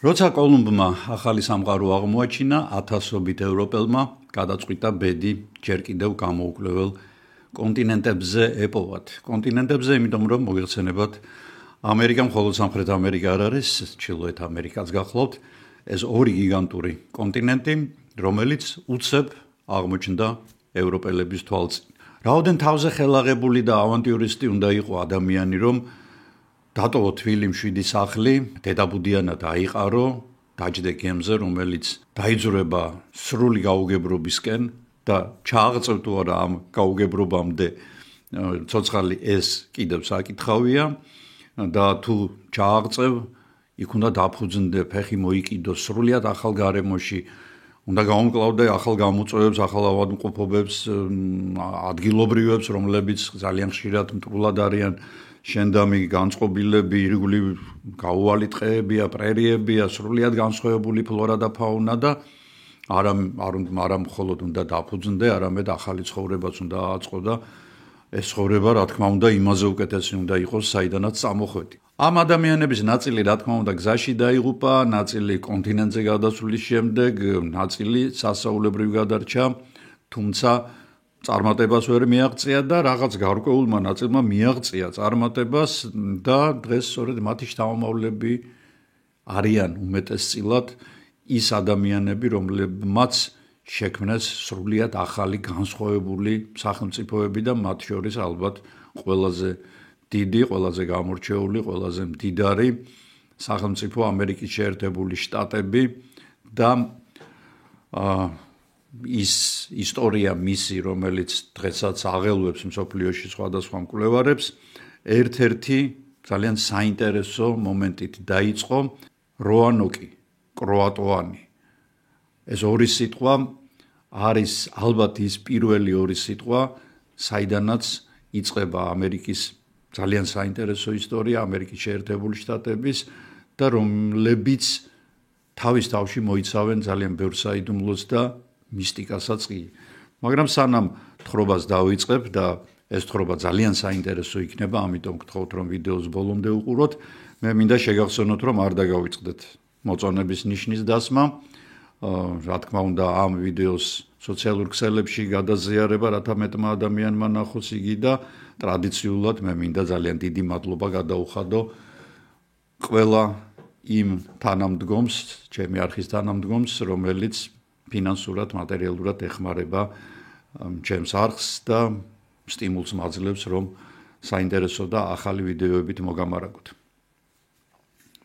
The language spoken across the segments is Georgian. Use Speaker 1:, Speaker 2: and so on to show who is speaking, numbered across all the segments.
Speaker 1: როცა კოლუმბმა ახალი სამყარო აღმოაჩინა, ათასობით ევროპელმა გადაწყვიტა ბედი ჯერ კიდევ გამოუკვლეველ კონტინენტებზე ეპოვათ. კონტინენტებზე, იმიტომ რომ მოგეხსენებათ, ამერიკა მხოლოდ სამხრეთ ამერიკა არ არის, ჩრდილოეთ ამერიკაც გახლავთ, ეს ორი გიგანტური კონტინენტი, რომელიც უცებ აღმოჩნდა ევროპელების თვალწინ. რაოდენ თავზე ხელაღებული და ავანტიურისტი უნდა იყო ადამიანი, რომ დატოვო თბილი მშვიდი სახლი, დედაბუდიანად აიყარო, დაჯდე გემზე, რომელიც დაიძრება სრული გაუგებრობისკენ და ჩააღწევ თუ არა ამ გაუგებრობამდე ცოცხალი ეს კიდევ საკითხავია და თუ ჩააღწევ, იქ უნდა დაფუძნდე, ფეხი მოიკიდო სრულიად ახალ გარემოში, უნდა გაუმკლავდე ახალ გამოწვევებს, ახალ ავადმყოფობებს, ადგილობრივებს, რომლებიც ძალიან ხშირად მტრულად არიან შენდამი განწყობილები, ირგვლივ გაუვალი ტყეებია, პრერიებია, სრულიად განსხვავებული ფლორა და ფაუნა და არა მხოლოდ უნდა დაფუძნდე, არამედ ახალი ცხოვრებაც უნდა აწყო და ეს ცხოვრება, რა თქმა უნდა, იმაზე უკეთესი უნდა იყოს, საიდანაც წამოხვედი. ამ ადამიანების ნაწილი, რა თქმა უნდა, გზაში დაიღუპა, ნაწილი კონტინენტზე გადასვლის შემდეგ, ნაწილი სასწაულებრივ გადარჩა, თუმცა წარმატებას ვერ მიაღწია და რაღაც გარკვეულმა ნაწილმა მიაღწია წარმატებას და დღეს სწორედ მათი შთამომავლები არიან უმეტესწილად ის ადამიანები, რომლებმაც შექმნეს სრულიად ახალი განსხვავებული სახელმწიფოები და მათ შორის ალბათ ყველაზე დიდი, ყველაზე გამორჩეული, ყველაზე მდიდარი სახელმწიფო ამერიკის შეერთებული შტატები და ის ისტორია მისი, რომელიც დღესაც აღელვებს მსოფლიოში სხვადასხვა მკვლევარებს, ერთ-ერთი ძალიან საინტერესო მომენტით დაიწყო როანოკი, კროატოანი. ეს ორი სიტყვა არის ალბათ ის პირველი ორი სიტყვა, საიდანაც იწყება ამერიკის ძალიან საინტერესო ისტორია, ამერიკის შეერთებული შტატების და რომლებიც თავის თავში მოიცავენ ძალიან ბევრ საიდუმლოს და მისტიკასაც კი. მაგრამ სანამ თხრობას დავიწყებ და ეს თხრობა ძალიან საინტერესო იქნება, ამიტომ გთხოვთ რომ ვიდეოს ბოლომდე უყუროთ, მე მინდა შეგახსენოთ რომ არ დაგავიწყდეთ მოწონების ნიშნის დასმა. რა თქმა უნდა, ამ ვიდეოს სოციალურ ქსელებში გადაზიარება, რათა მეტმა ადამიანმა ნახოს იგი და ტრადიციულად მე მინდა ძალიან დიდი მადლობა გადაუხადო ყველა იმ თანამდგომს, ჩემი არხის თანამდგომს, რომელიც ფინანსურად, მატერიალურად ეხმარება ჩემს არხს და სტიმულს მაძლევს, რომ საინტერესო და ახალი ვიდეოებით მოგამარაგოთ.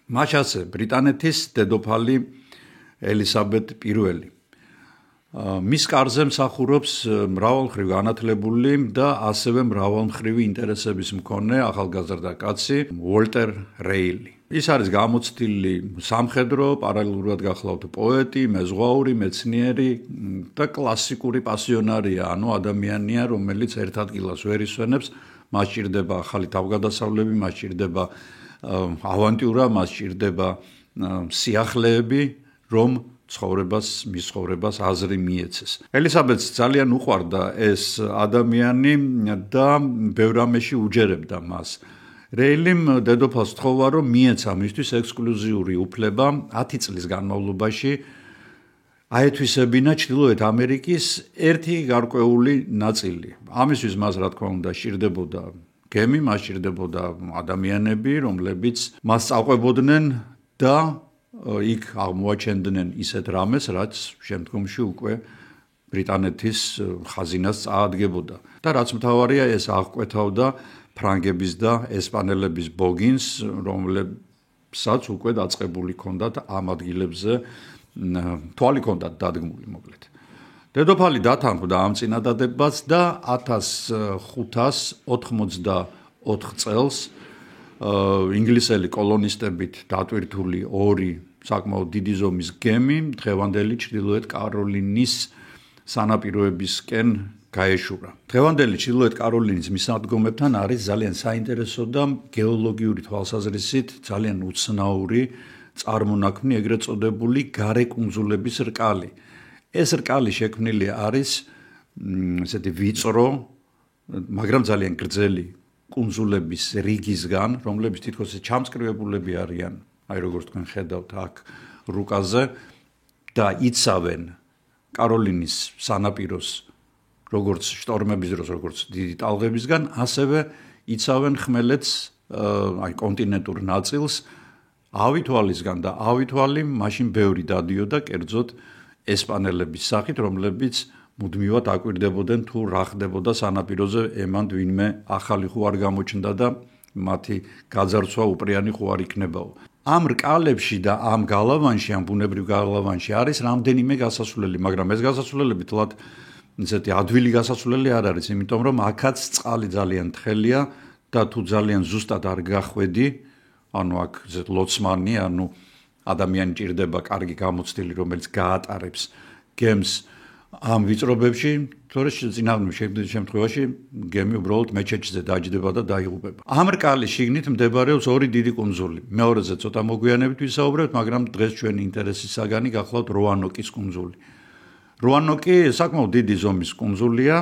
Speaker 1: მათ ასე ბრიტანეთის დედოფალი ელისაბედ I. მის კარზე მსახურობს მრავალმხრივ განათლებული და ასევე მრავალმხრივი ინტერესების მქონე ახალგაზრდა კაცი უოლტერ რეილი. ის არის გამოცდილი სამხედრო, პარალელურად გახლავთ პოეტი, მეზღვაური, მეცნიერი და კლასიკური პასიონარია, ანუ ადამიანია, რომელიც ერთ ადგილას ვერ ისვენებს, მას სჭირდება ახალი თავგადასავლები, მას სჭირდება ავანტიურა, მას სჭირდება სიახლეები, რომ მის ცხოვრებას აზრი მიეცეს. ელისაბედს ძალიან უყვარდა ეს ადამიანი და ბევრ რამეში უჯერებდა მას. რეილიმ დედოფალს თხოვა, რომ მიეცა მისთვის ექსკლუზიური უფლება 10 წლის განმავლობაში აეთვისებინა ჩრდილოეთ ამერიკის ერთი გარკვეული ნაწილი. ამისთვის მას, რა თქმა უნდა, სჭირდებოდა გემი, მას სჭირდებოდა ადამიანები, რომლებიც მას წაყვებოდნენ და იქ აღმოაჩენდნენ ისეთ რამეს, რაც შემდგომში უკვე ბრიტანეთის ხაზინას წაადგებოდა. და რაც მთავარია, ეს აღკვეთავდა ფრანგების და ესპანელების ბოგინს, რომლებსაც უკვე დაწყებული ჰქონდათ ამ ადგილებზე თვალი ჰქონდათ დადგმული, მოკლედ. დედოფალი დათანხმდა ამ წინადადებას და 1584 წელს ინგლისელი კოლონისტებით დატვირთული ორი საკმაოდ დიდი ზომის გემი დღევანდელი ჩრდილოეთ კაროლინის სანაპიროებისკენ გაეშურა. დღევანდელი ჩრდილოეთ კაროლინის მისადგომებთან არის ძალიან საინტერესო და გეოლოგიური თვალსაზრისით ძალიან უცნაური წარმონაქმნი, ეგრეთ წოდებული გარე კუნძულების რკალი. ეს რკალი შექმნილი არის ესეთი ვიწრო, მაგრამ ძალიან გრძელი კუნძულების რიგისგან, რომლებიც თითქოს ჩამწკრივებულები არიან აი როგორც თქვენ ხედავთ აქ რუკაზე და იცავენ კაროლინის სანაპიროს როგორც შტორმების დროს, როგორც დიდი ტალღებისგან, ასევე იცავენ ხმელეთს აი კონტინენტურ ნაწილს ავითვალისგან და ავითვალი მაშინ ბევრი დადიოდა კერძოდ ესპანელების სახით, რომლებიც მუდმივად აკვირდებოდნენ თუ რა ხდებოდა სანაპიროზე ემანდ ვინმე ახალი ხო არ გამოჩნდა და მათი გაძარცვა უპრიანი ხო არ იქნებაო. ამ რკალებში და ამ გალავანში, ამ ბუნებრივ გალავანში არის რამდენიმე გასასვლელი, მაგრამ ეს გასასვლელები თლად ისეთი ადვილი გასასვლელი არ არის, იმიტომ რომ აქაც წყალი ძალიან თხელია და თუ ძალიან ზუსტად არ გახვედი, ანუ აქ ზეთ ლოცმანი, ანუ ადამიანი ჭირდება კარგი გამოცდილი, რომელიც გაატარებს გემს ამ ვიწრობებში, თორე წინააღმდეგ შემთხვევაში გემი უბრალოდ მეჩეთზე დაჯდება და დაიღუპება. ამ რკალის შიგნით მდებარეობს ორი დიდი კუნძული. მეორეზე ცოტა მოგვიანებით ვისაუბრებთ, მაგრამ დღეს ჩვენი ინტერესის საგანი გახლავთ როანოკის კუნძული. როანოკი საკმაოდ დიდი ზომის კუნძულია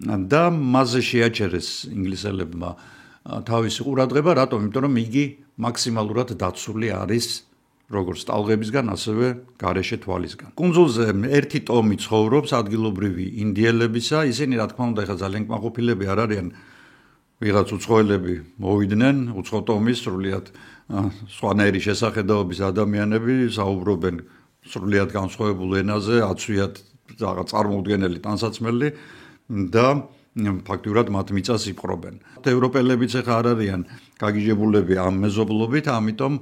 Speaker 1: და მასზე შეაჩერეს ინგლისელებმა თავისი ყურადღება, რატომ? იმიტომ რომ იგი მაქსიმალურად დაცული არის როგორც ტალღებისგან, ასევე გარეშე თვალისგან. კუნძულზე ერთი ტომი ცხოვრობს ადგილობრივი ინდიელებისა, ისინი რა თქმა უნდა ეხლა ძალიან კმაყოფილები არ არიან, ვიღაც უცხოელები მოვიდნენ, უცხო ტომის სრულიად სხვანაირი შესახედაობის ადამიანები საუბრობენ სრულიად განსხვავებულ ენაზე, აცვიათ რაღაც წარმოუდგენელი ტანსაცმელი და ფაქტურად მათ მიწას იპყრობენ. ევროპელებიც ეხლა არ არიან გაგიჟებულები ამ მეზობლობით, ამიტომ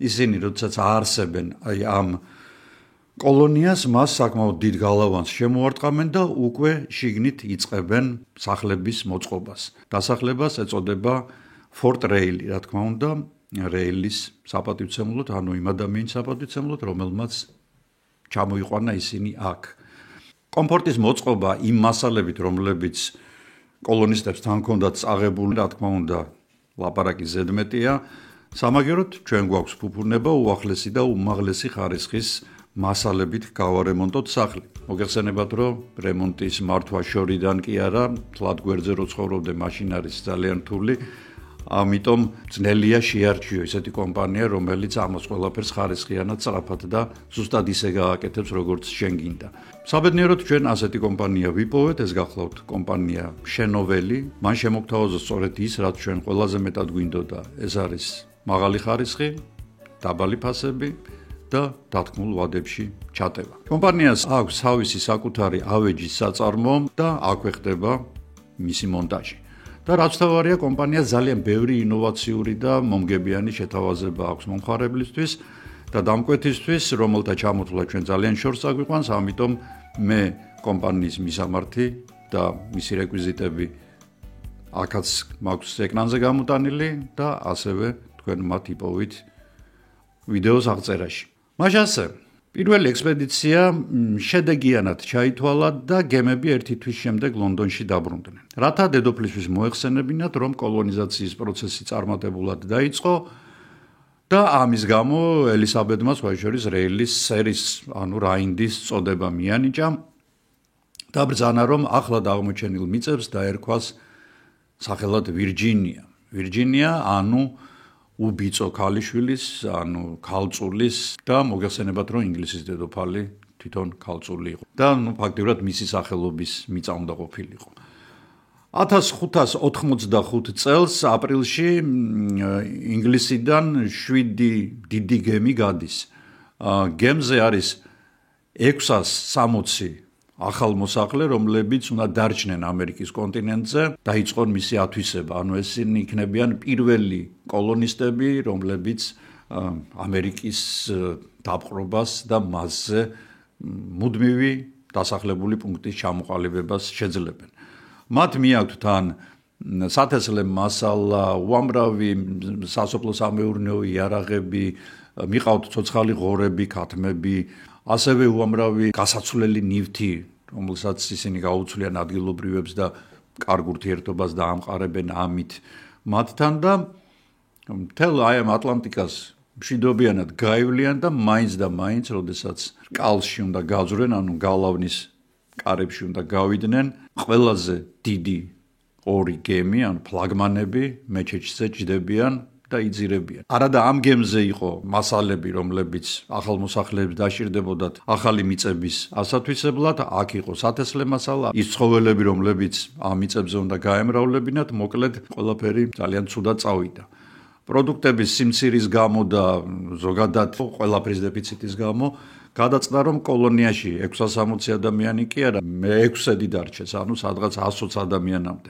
Speaker 1: ისინი როდესაც აარსებენ აი ამ კოლონიას, მას საკმაოდ დიდ გალავანს შემოარტყამენ და უკვე შიგნით იწყებენ სახლების მოწყობას. დასახლებას ეწოდება ფორტ რეილი, რა თქმა უნდა, რეილის საპატივცემლოდ, ანუ იმ ადამიანის საპატივცემლოდ, რომელმაც ჩამოიყვანა ისინი აქ. კომფორტის მოწყობა იმ მასალებით, რომლებიც კოლონისტებს თან ჰქონდათ წაღებული, რა თქმა უნდა, ლაპარაკი ზედმეტია. სამაგეროდ ჩვენ გვაქვს ფუფუნება უახლესი და უმაღლესი ხარისხის მასალებით გავარემონტოთ სახლი. მოგეხსენებათ, რომ რემონტის მართვა შორიდან კი არა, თლად გვერდზე რო ცხოვრობდე, მაშინ არის ძალიან რთული. ამიტომ ძნელია შეარჩიო ესეთი კომპანია, რომელიც ამას ყველაფერს ხარისხიანად სწრაფად და ზუსტად ისე გააკეთებს, როგორც შენ გინდა. საბედნიეროდ ჩვენ ასეთი კომპანია ვიპოვეთ, ეს გახლავთ კომპანია შენობელი. მან შემოგთავაზა სწორედ ის, რაც ჩვენ ყველაზე მეტად გვინდოდა. ეს არის მაღალი ხარისხი, დაბალი ფასები და დათქმულ ვადებში ჩატევა. კომპანიას აქვს თავისი საკუთარი ავეჯის საწარმო და აქვე ხდება მისი მონტაჟი. და რაც თავარია, კომპანიას ძალიან ბევრი ინოვაციური და მომგებიანი შეთავაზება აქვს მომხმარებლისთვის და დამკვეთისთვის, რომელთა ჩამოთვლა ჩვენ ძალიან შორს აგვიყვანს, ამიტომ მე კომპანიის მისამართი და მისი რეკვიზიტები აქაც მაქვს ეკრანზე გამოტანილი და ასევე თქვენ მათ იპოვით ვიდეოს აღწერაში. მაშასე, პირველი ექსპედიცია შედეგიანად ჩაითვალა და გემები ერთი თვის შემდეგ ლონდონში დაბრუნდნენ. რათა დედოფლისთვის მოეხსენებინათ, რომ კოლონიზაციის პროცესი წარმატებულად დაიწყო და ამის გამო ელისაბედმა სხვაშორის რეილის სერის, ანუ რაინდის წოდება მიანიჭა და ბრძანა, რომ ახლად აღმოჩენილ მიწებს დაერქვას სახელად ვირჯინია. ვირჯინია, ანუ უბიწო ქალიშვილის, ანუ ქალწულის და მოგეხსენებათ, რომ ინგლისის დედოფალი თვითონ ქალწული იყო და ფაქტიურად მისი სახელობის მიწა უნდა ყოფილიყო. 1585 წელს აპრილში ინგლისიდან 7 დიდი გემი გადის. გემზე არის 660 ახალ მოსახლე, რომლებიც უნდა დარჩნენ ამერიკის კონტინენტზე, დაიწყონ მისი ათვისება. ანუ ესენი იქნებიან პირველი კოლონისტები, რომლებიც ამერიკის დაპყრობას და მასზე მუდმივი დასახლებული პუნქტის ჩამოყალიბებას შეძლებენ. მათ მიაქვთ თან სათესლე მასალა, უამრავი სასოფლო-სამეურნეო იარაღები, მიყავთ ცოცხალი ღორები, ქათმები, ასევე უამრავი გასაცვლელი ნივთი, რომელსაც ისინი გაუცვლიან ადგილობრივებს და კარგ ურთიერთობას დაამყარებენ ამით მათთან და მთელ აი ამ ატლანტიკას მშვიდობიანად გაივლიან და მაინც, როდესაც რკალში უნდა გაძვრენ, ანუ გალავნის კარებში უნდა გავიდნენ, ყველაზე დიდი ორი გემი, ანუ ფლაგმანები მეჩეთზე ჭდებიან და იძირებიან. არადა ამ გემზე იყო მასალები, რომლებიც ახალ მოსახლეებს დაშირდებოდათ ახალი მიწების ასათვისებლად, აქ იყო სათესლე მასალა, ის ცხოველები, რომლებიც ამ მიწებზე უნდა გაემრავლებინათ, მოკლედ ყველაფერი ძალიან ცუდად წავიდა. პროდუქტების სიმცირის გამო და ზოგადად ყველაფრის დეფიციტის გამო გადაწყდა, რომ კოლონიაში 660 ადამიანი კი არა, მე-6-ი დარჩეს, ანუ სადღაც 120 ადამიანამდე.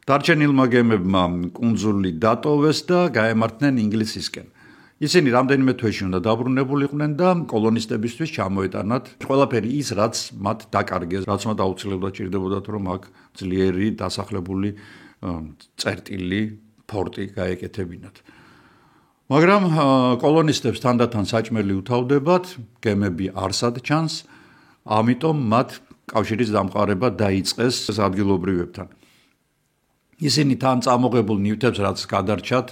Speaker 1: დარჩენილმა გემებმა კუნძული დატოვეს და გაემართნენ ინგლისისკენ. ისინი რამდენიმე თვეში უნდა დაბრუნებულიყვნენ და კოლონისტებისთვის ჩამოეტანათ ყველაფერი ის, რაც მათ დაკარგეს, რაც მათ აუცილებლად ჭირდებოდათ, რომ აქ ძლიერი დასახლებული წერტილი ფორტი გაეკეთებინათ. მაგრამ კოლონისტებს თანდათან საჭმელი უთავდებათ, გემები არსად ჩანს, ამიტომ მათ კავშირის დამყარება დაიწყეს ადგილობრივებთან. ისინი თან წამოღებულ ნივთებს, რაც გადარჩათ,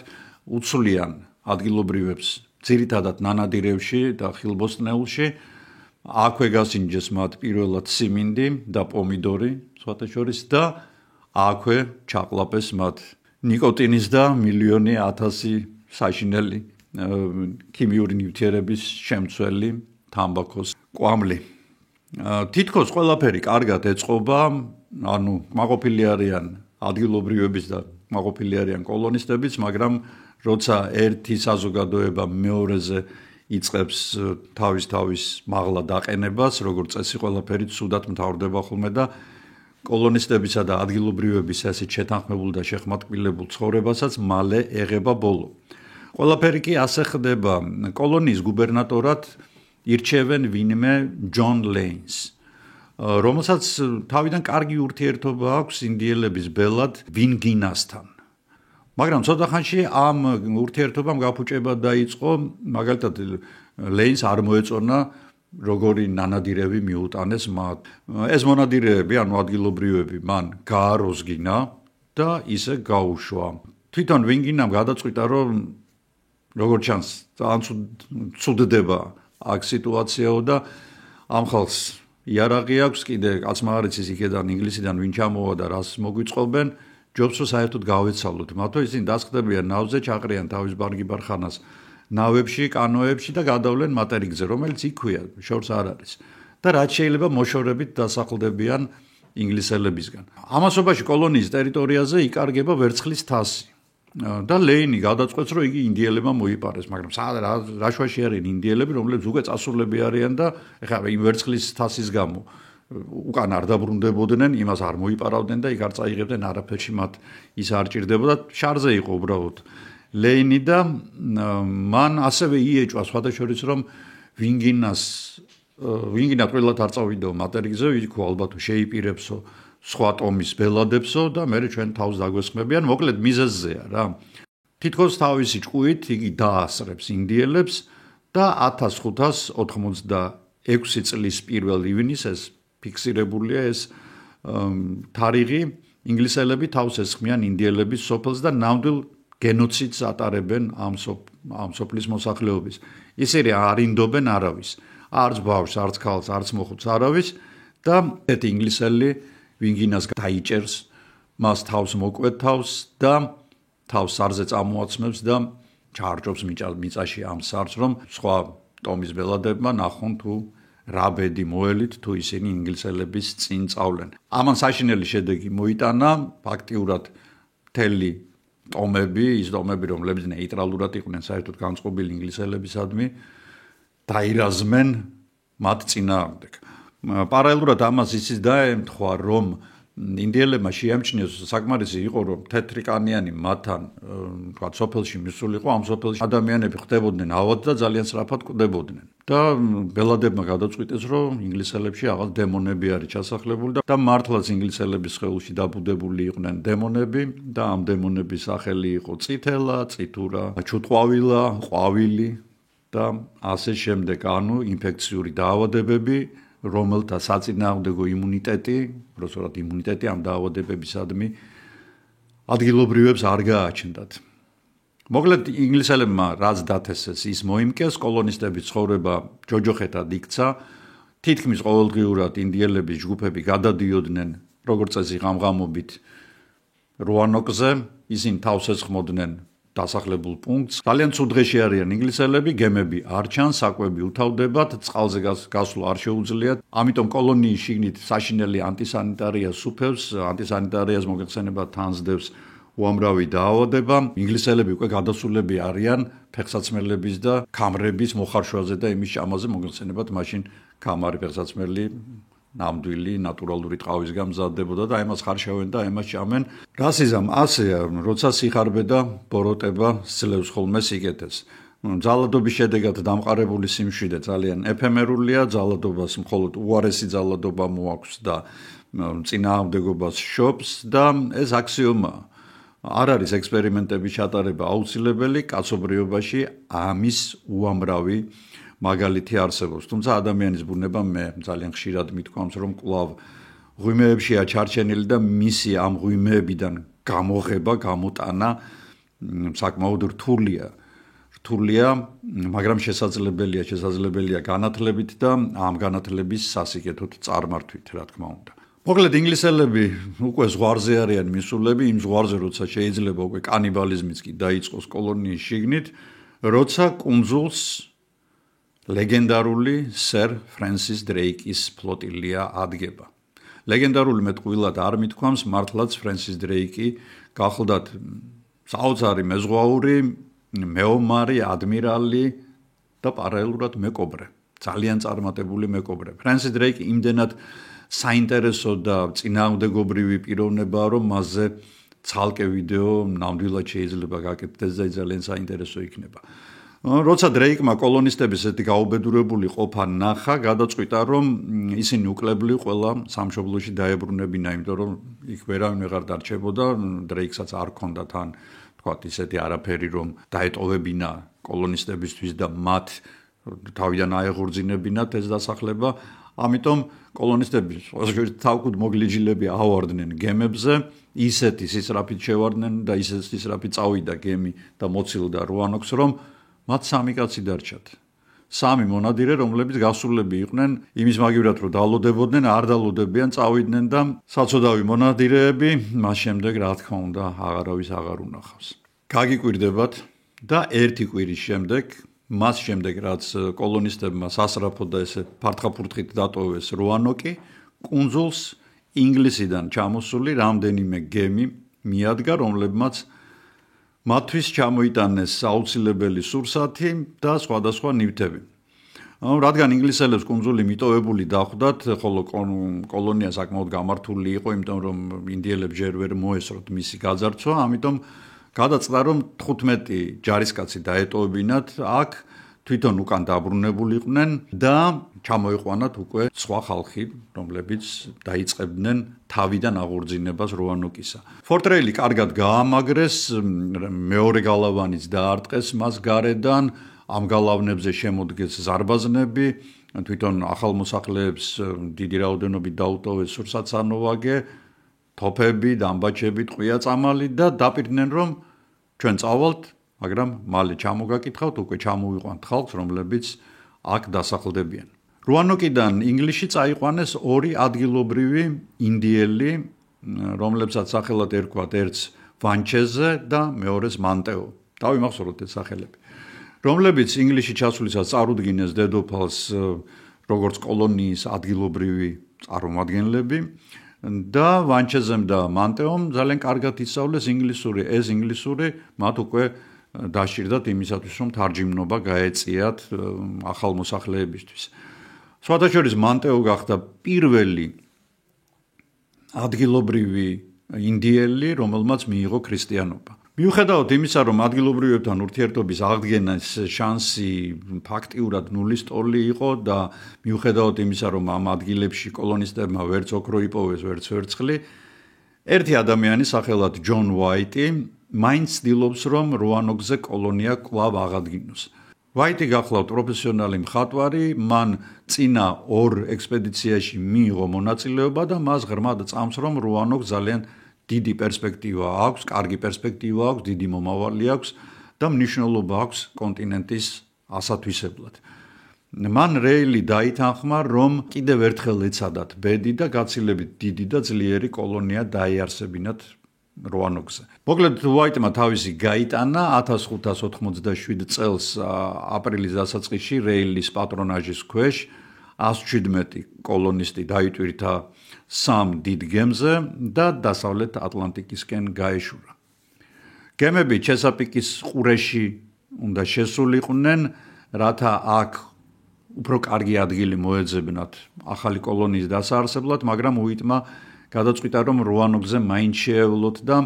Speaker 1: უცვლიან ადგილობრივებს, ძირითადად ნანადირევში და ხილბოსტნეულში. აქვე გასინჯეს მათ პირველად სიმინდი და პომიდორი, სხვათა შორის და აქვე ჩაყლაპეს მათ ნიკოტინის და მილიონი ათასი საშინელი ქიმიური ნივთიერების შემცველი თამბაქოს კვამლი. თითქოს ყველაფერი კარგად ეწყობა, ანუ კმაყოფილი არიან ადგილობრივების და კმაყოფილი არიან კოლონისტებიც, მაგრამ როცა ერთი საზოგადოება მეორეზე იწყებს თავის მაღლა დაყენებას, როგორც წესი ყველაფერი ცუდად მთავრდება ხოლმე და კოლონისტებისა და ადგილობრივების ასეთ შეთანხმებულ და შეხმატკილებულ ცხოვრებასაც მალე ეღება ბოლო. ყველაფერი კი ასე ხდება. კოლონიის გუბერნატორად ირჩევენ ვინმე ჯონ ლეინს, რომელსაც თავიდან კარგი ურთიერთობა აქვს ინდიელების ბელად ვინგინასთან. მაგრამ ცოტა ხანში ამ ურთიერთობამ გაფუჭება დაიწყო, მაგალითად ლეინს არ მოეწონა როგორი ნანადირები მიუტანეს მათ. ეს მონადირეები, ანუ ადგილობრივები, მან გააროზგინა და ისე გაუშვა. თვითონ ვინგინამ გადაწყვიტა, რომ როგორც ჩანს, ძალიან ცუდდება აქ სიტუაციაო და ამ ხალხს იარაღი აქვს, კიდე კაცმა არ იცის იქედან ინგლისიდან ვინ ჩამოვა და რას მოგვიწყობენ, ჯობს რომ საერთოდ გავეცალოთ. მათო ისინი დასხდებიან ნავზე, ჩაყრიან თავის ბარგიბარხანას ნავებში, კანოებში და გადავლენ მატერიკზე, რომელიც იქვეა, შორს არ არის. და რაც შეიძლება მოშორებით დასახლდებიან ინგლისელებისგან. ამასობაში კოლონიის ტერიტორიაზე იკარგება ვერცხლის თასი. და ლეინი გადაწყვეტს, რომ იგი ინდიელებმა მოიპარეს, მაგრამ რა შვაში არიან ინდიელები, რომლებიც უკვე წასულები არიან და ეხლა იმ ვერცხლის თასის გამო უკან არ დაბრუნდებოდნენ, იმას არ მოიპარავდნენ და იქ არ წაიღებდნენ არაფერში მათ ის არ ჭირდებოდა, შარზე იყო უბრალოდ ლეინი და მან ასევე იეჭვა სხვადასხვა რომ ვინგინა ყველათ არ წავიდო მატერიკზე, იქ ალბათ შეიპირებსო სხვა ტომის ბელადებსო და მე ჩვენ თავს დაგვესხმებიან, მოკლედ მიზეზზეა რა. თითქოს თავისი ჭკუით იგი დაასრებს ინდიელებს და 1586 წლის 1 ივნისს ფიქსირებულია ეს თარიღი, ინგლისელები თავს ესხმიან ინდიელების სოფელს და ნამდვილ გენოციდს ატარებენ ამ სოფლის მოსახლეობის. ისინი არ ინდობენ არავის, არც ბავშვს, არც ქალს, არც მოხუცს არავის და ერთ ინგლისელი ვინგინას დაიჭერს, მას თავს მოკვეთავს და თავს სარზე წამოაცმებს და ჩაარჭობს მიწაში ამ სარს, რომ სხვა ტომის ბელადებმა ნახონ თუ რა ბედი მოელით თუ ისინი ინგლისელების წინ წავლენ. ამან საშინელი შედეგი მოიტანა, ფაქტიურად მთელი ტომები, ის ტომები, რომლებიც ნეიტრალურად იყვნენ საერთოდ განწყობილი ინგლისელებისადმი, დაირაზმენ მათ წინააღმდეგ. პარალელურად ამას ისიც დაემთხვა, რომ ინდიელებმა შეამჩნიეს საკმარისი იყო, რომ თეთრიკანიანი მათთან თქვა სოფელში მისულიყო, ამ სოფელში ადამიანები ხდებოდნენ ავად და ძალიან სწრაფად კვდებოდნენ. და ბელადებმა გადაწყვიტეს, რომ ინგლისელებში აღარ დემონები არის ჩასახლებული და მართლაც ინგლისელების სხეულში დაბუდებული იყვნენ დემონები და ამ დემონების სახელი იყო წითელა, წითურა, ჩუტყვავილა, ყვავილი და ასე შემდეგ, ანუ ინფექციური დაავადებები, რომელთა საწინააღმდეგო იმუნიტეტი, უბრალოდ იმუნიტეტი ამ დაავადებებისადმი ადგილობრივებს არ გააჩნდათ. მოკლედ ინგლისელებმა რაც დათესეს ის მოიმკეს, კოლონისტების ცხოვრება ჯოჯოხეთად იქცა, თითქმის ყოველდღიურად ინდიელების ჯგუფები გადადიოდნენ როგორც წესი ღამღამობით როანოკზე, ისინი თავს ესხმოდნენ დასახლებულ პუნქტს. ძალიან ცუდ დღეში არიან ინგლისელები, გემები არ ჩანს, საკვები უთავდებათ, წყალზე გასვლა არ შეუძლიათ. ამიტომ კოლონიის შიგნით საშინელი ანტისანიტარია სუფევს, ანტისანიტარიას მოგეხსენებათ თანსდევს უამრავი დაავადება. ინგლისელები უკვე გადასულები არიან ფეხსაცმელების და ქამრების მოხარშვაზე და იმის ჭამაზე, მოგეხსენებათ მაშინ ქამარი ფეხსაცმელი ნამდვილი ნატურალური ტყავისგან მზადდებოდა და ამას ხარშავენ და ამას ჭამენ. რასიზმ ასეა, როცა სიხარბე და ბოროტება სძლევს ხოლმე სიკეთეს. ძალადობის შედეგად დამყარებული სიმშვიდე ძალიან ეფემერულია, ძალადობას მხოლოდ უარესი ძალადობა მოაქვს და წინააღმდეგობას შობს და ეს აქსიომაა. არ არის ექსპერიმენტების ჩატარება აუცილებელი, კაცობრიობაში ამის უამრავი მაგალითი არსებობს. თუმცა ადამიანის ბუნება მე ძალიან ხშირად მithქვამს, რომ კვლავ ღვიმეებშია ჩარჩენილი და მისი ამ ღვიმეებიდან გამოღება, გამოტანა საკმაოდ რთულია, მაგრამ შესაძლებელია განათლებით და ამ განათლების სასიკეთოდ წარმართვით, რა თქმა უნდა. მოკლედ ინგლისელები უკვე ზღვარზე არიან მისულები, იმ ზღვარზე, როცა შეიძლება უკვე კანიბალიზმიც კი დაიწყოს კოლონიის შიგნით, როცა კუნძულს ლეგენდარული სერ ფრენსის დრეიკის ფლოტილია ადგება. ლეგენდარული მეტყვილად არ მithქვამს, მართლაც ფრენსის დრეიკი გახლდათ საოცარი მეზღვაური, მეომარი, ადმირალი და პარალელურად მეკობრე. ძალიან წარმატებული მეკობრე. ფრენსის დრეიკი იმდენად საინტერესო და წინააღმდეგობრივი პიროვნებაა, რომ მასზე ცალკე ვიდეო ნამდვილად შეიძლება გაკეთდეს და ძალიან საინტერესო იქნება. როცა დრეიკმა კოლონისტების ესეთი გაუბედურებული ყოფა ნახა, გადაწყვიტა, რომ ისინი უკლებლი ყველა სამშობლოში დაებრუნებინა, იმიტომ რომ იქ ვერავინ ვეღარ დარჩებოდა, დრეიკსაც არ ჰქონდა თან თქვათ ისეთი არაფერი, რომ დაეტოვებინა კოლონისტებისთვის და მათ თავიდან აეღორძინებინათ ეს დასახლება. ამიტომ კოლონისტები თავკუთ მოგლიჯილები ავარდნენ გემებზე, ისეთი სისწრაფით შევარდნენ და ისეთი სისწრაფით წავიდა გემი და მოცილდა რუანოქს, რომ მათ 3 კაცი დარჩათ. 3 მონადირე, რომლებიც გასულები იყვნენ იმის მაგივრად, რომ დალოდებოდნენ, არ დალოდებიან, წავიდნენ და საცოდავი მონადირეები მას შემდეგ, რა თქმა უნდა, აღარავის აღარ უნახავს. გაგიკვირდებათ და 1 კვირის შემდეგ, მას შემდეგ, რაც კოლონისტებმა სასწრაფოდ და ესე ფარტყაფურთხით დატოვეს რუანოკი, კუნძულს ინგლისიდან ჩამოსული რამდენიმე გემი მიადგა, რომლებმაც მათთვის ჩამოიტანეს აუცილებელი სურსათი და სხვადასხვა ნივთები. რადგან ინგლისელებს კუნძული მიტოვებული დახვდათ, ხოლო კოლონია საკმაოდ გამართული იყო, იმიტომ რომ ინდიელებს ჯერ ვერ მოესროთ მისი გაძარცვა, ამიტომ გადაწყდა, რომ 15 ჯარისკაცი დაეტოვებინათ აქ, თვითონ უკან დაბრუნებულიყვნენ და ჩამოიყვანათ უკვე სხვა ხალხი, რომლებიც დაიწყებდნენ თავიდან აღორძინებას რუანოკისა. ფორტრეილი კარგად გაამაგრეს, მეორე გალავანიც დაარტყეს მას გარედან, ამ გალავნებზე შემოდგეს ზარბაზნები, თვითონ ახალმოსახლეებს დიდი რაოდენობით დაუტოვეს სურსათსანოვაგე, თოფები, დამბაჩები, ტყვია-წამალი და დაპირდნენ, რომ ჩვენ წავალთ, მაგრამ მალე ჩამოგაკითხავთ, უკვე ჩამოვიყვანთ ხალხს, რომლებიც აქ დასახლდებიან. რუანოკიდან ინგლისში წაიყვანეს 2 ადგილობრივი ინდიელი, რომლებსაც სახელად ერქვათ ერთს ვანჩეზე და მეორეს მანტეო. დავიმახსოვროთ ეს სახელები. რომლებიც ინგლისში ჩასვლისას წარუდგინეს დედოფალს როგორც კოლონიის ადგილობრივი წარმომადგენლები და ვანჩეზემ და მანტეომ ძალიან კარგად ისწავლეს ინგლისური. ეს ინგლისური მათ უკვე დაშიrdათ იმისათვის, რომ თარჯიმნობა გაეწიათ ახალმოსახლეებისთვის. სხვათა შორის მანტეო გახდა პირველი ადგილობრივი ინდიელი, რომელმაც მიიღო ქრისტიანობა. მიუხედავად იმისა, რომ ადგილობრივებთან ურთიერთობის აღდგენის შანსი ფაქტიურად ნულის ტოლი იყო და მიუხედავად იმისა, რომ ამ ადგილებში კოლონისტებმა ვერც ოქრო იპოვეს, ვერც ვერცხლი, ერთი ადამიანი სახელად ჯონ ვაიტი მაინც ცდილობს, რომ რუანოკზე კოლონია კვლავ აღადგინოს. ვაიტი გახლავთ პროფესიონალი მხატვარი, მან წინა 2 ექსპედიციაში მიიღო მონაწილეობა და მას ღრმად წამს, რომ რუანოკს ძალიან დიდი პერსპექტივა აქვს, კარგი პერსპექტივა აქვს, დიდი მომავალი აქვს და მნიშვნელობა აქვს კონტინენტის ასათვისებლად. მან რეილი დაითანხმა, რომ კიდევ ერთხელ ეცადათ ბედი და გაცილებით დიდი და ძლიერი კოლონია დაიარსებინათ როანოკზე. მოკლედ უაიტმა თავისი გაიტანა 1587 წელს აპრილის დასაწყისში რეილის პატრონაჟის ქვეშ 117 კოლონისტი დაიტვირთა სამ დიდ გემზე და დასავლეთ ატლანტიკისკენ გაეშურა. გემები ჩესაპიკის ყურეში უნდა შესულიყვნენ, რათა აქ უფრო კარგი ადგილი მოეძებნათ ახალი კოლონიის დასაარსებლად, მაგრამ უიტმა გადაწყვიტა, რომ როანოკზე მაინც შეევლოთ და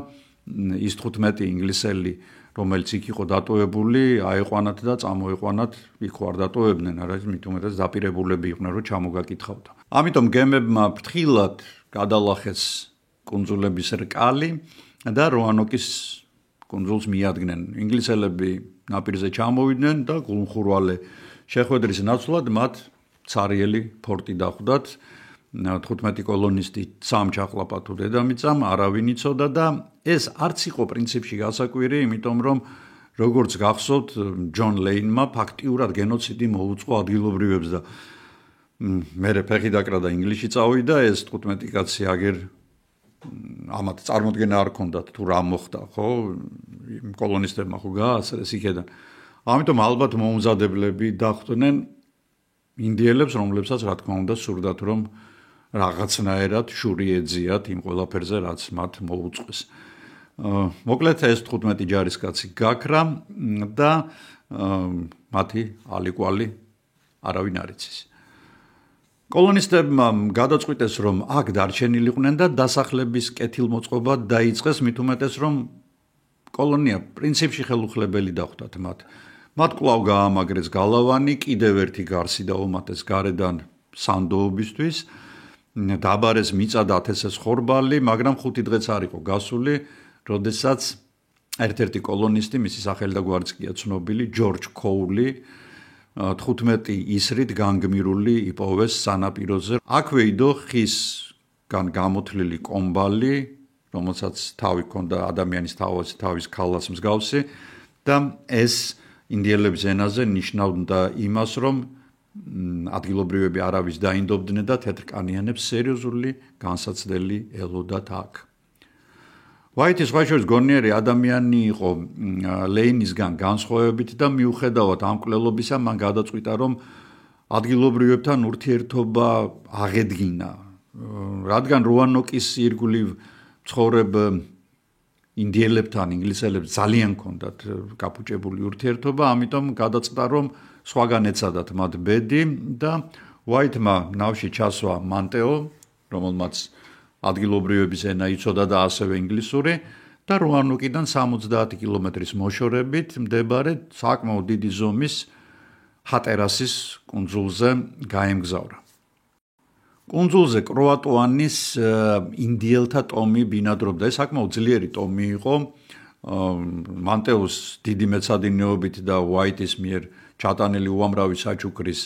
Speaker 1: ის 15 ინგლისელი, რომელიც იქ იყო დატოვებული, აეყვანათ და წამოეყვანათ, იქ ვარ დატოვებდნენ, არა მით უმეტეს დაპირებულები იყვნენ, რომ ჩამოგაკითხავდა. ამიტომ გემებმა ფრთხილად გადალახეს კუნძულების რკალი და როანოკის კუნძულს მიადგნენ. ინგლისელები ნაპირზე ჩამოვიდნენ და გულმხურვალე შეხვედრის ნაცვლად მათ ცარიელი ფორტი დახვდათ. 15 კოლონისტი სამ ჩახლაპათო დედამიწამ არავინ იცოდა და ეს არც იყო პრინციპში გასაკვირი, იმიტომ რომ როგორც გახსოვთ, ჯონ ლეინმა ფაქტიურად გენოციდი მოუწყო ადგილობრივებს და მერე ფეხი დაკრა და ინგლისში წავიდა, ეს 15 კაცი აგერ ამათ წარმოდგენა არ ქონდათ თუ რა მოხდა, ხო? კოლონისტებმა ხო გაასწრეს იქედან. ამიტომ ალბათ მომზადებლები დახვდნენ ინდიელებს, რომლებსაც რა თქმა უნდა სურდათ, რომ რაღაცნაირად შური ეძიათ იმ ყველაფერზე, რაც მათ მოუწყეს. მოკლედ ეს 15 ჯარისკაცი გაქრა და მათი ალიკვალი არავინ არ იცის. კოლონისტებმა გადაწყვიტეს, რომ აქ დარჩენილიყვნენ და დასახლების კეთილმოწყობა დაიწყეს, მით უმეტეს, რომ კოლონია პრინციპში ხელუხლებელი დახვდათ მათ. მათ კვლავ გაამაგრეს გალავანი, კიდევ ერთი გარსი დაუმატეს გარედან სანდოობისთვის, დაბარეს მიწა და ათესეს ხორბალი, მაგრამ 5 დღეც არ იყო გასული, როდესაც ერთ-ერთი კოლონისტი, მისი სახელი და გვარიც კი ცნობილი, ჯორჯ კოული, 15 ისრით განგმირული იპოვეს სანაპიროზე. აქვე იდო ხისგან გამოთლილი კომბალი, რომელსაც თავი ჰქონდა ადამიანის თავის ქალას მსგავსი და ეს ინდიელების ენაზე ნიშნავდა იმას, რომ ადგილობრივები არავის დაინდობდნენ და თეთრკანიანებს სერიოზული განსაცდელი ელოდათ აქ. ვაიტი სხვა შორის გონიერი ადამიანი იყო ლეინისგან განსხვავებით და მიუხედავად ამ კვლელობისა, მან გადაწყვიტა, რომ ადგილობრივებთან ურთიერთობა აღედგინა, რადგან როანოკის ირგვლივ ცხოვრებ ინდიელებთან, ინგლისელებს ძალიან ჰქონდათ გაფუჭებული ურთიერთობა, ამიტომ გადაწყვიტა, რომ სხვაგან ეცადათ მათ ბედი და ვაიტმა ნავში ჩასვა მანტეო, რომელმაც ადგილობრივების ენა იცოდა და ასევე ინგლისური და როანოკიდან 70 კილომეტრის მოშორებით მდებარე საკმაოდ დიდი ზომის ჰატერასის კუნძულზე გაემგზავრა. კუნძულზე კროატუანის ინდიელთა ტომი ბინადრობდა. ეს საკმაოდ ძლიერი ტომი იყო. მანტეოს დიდი მეცადინეობით და ვაიტის მიერ ჩატანილი უამრავი საჩუქრის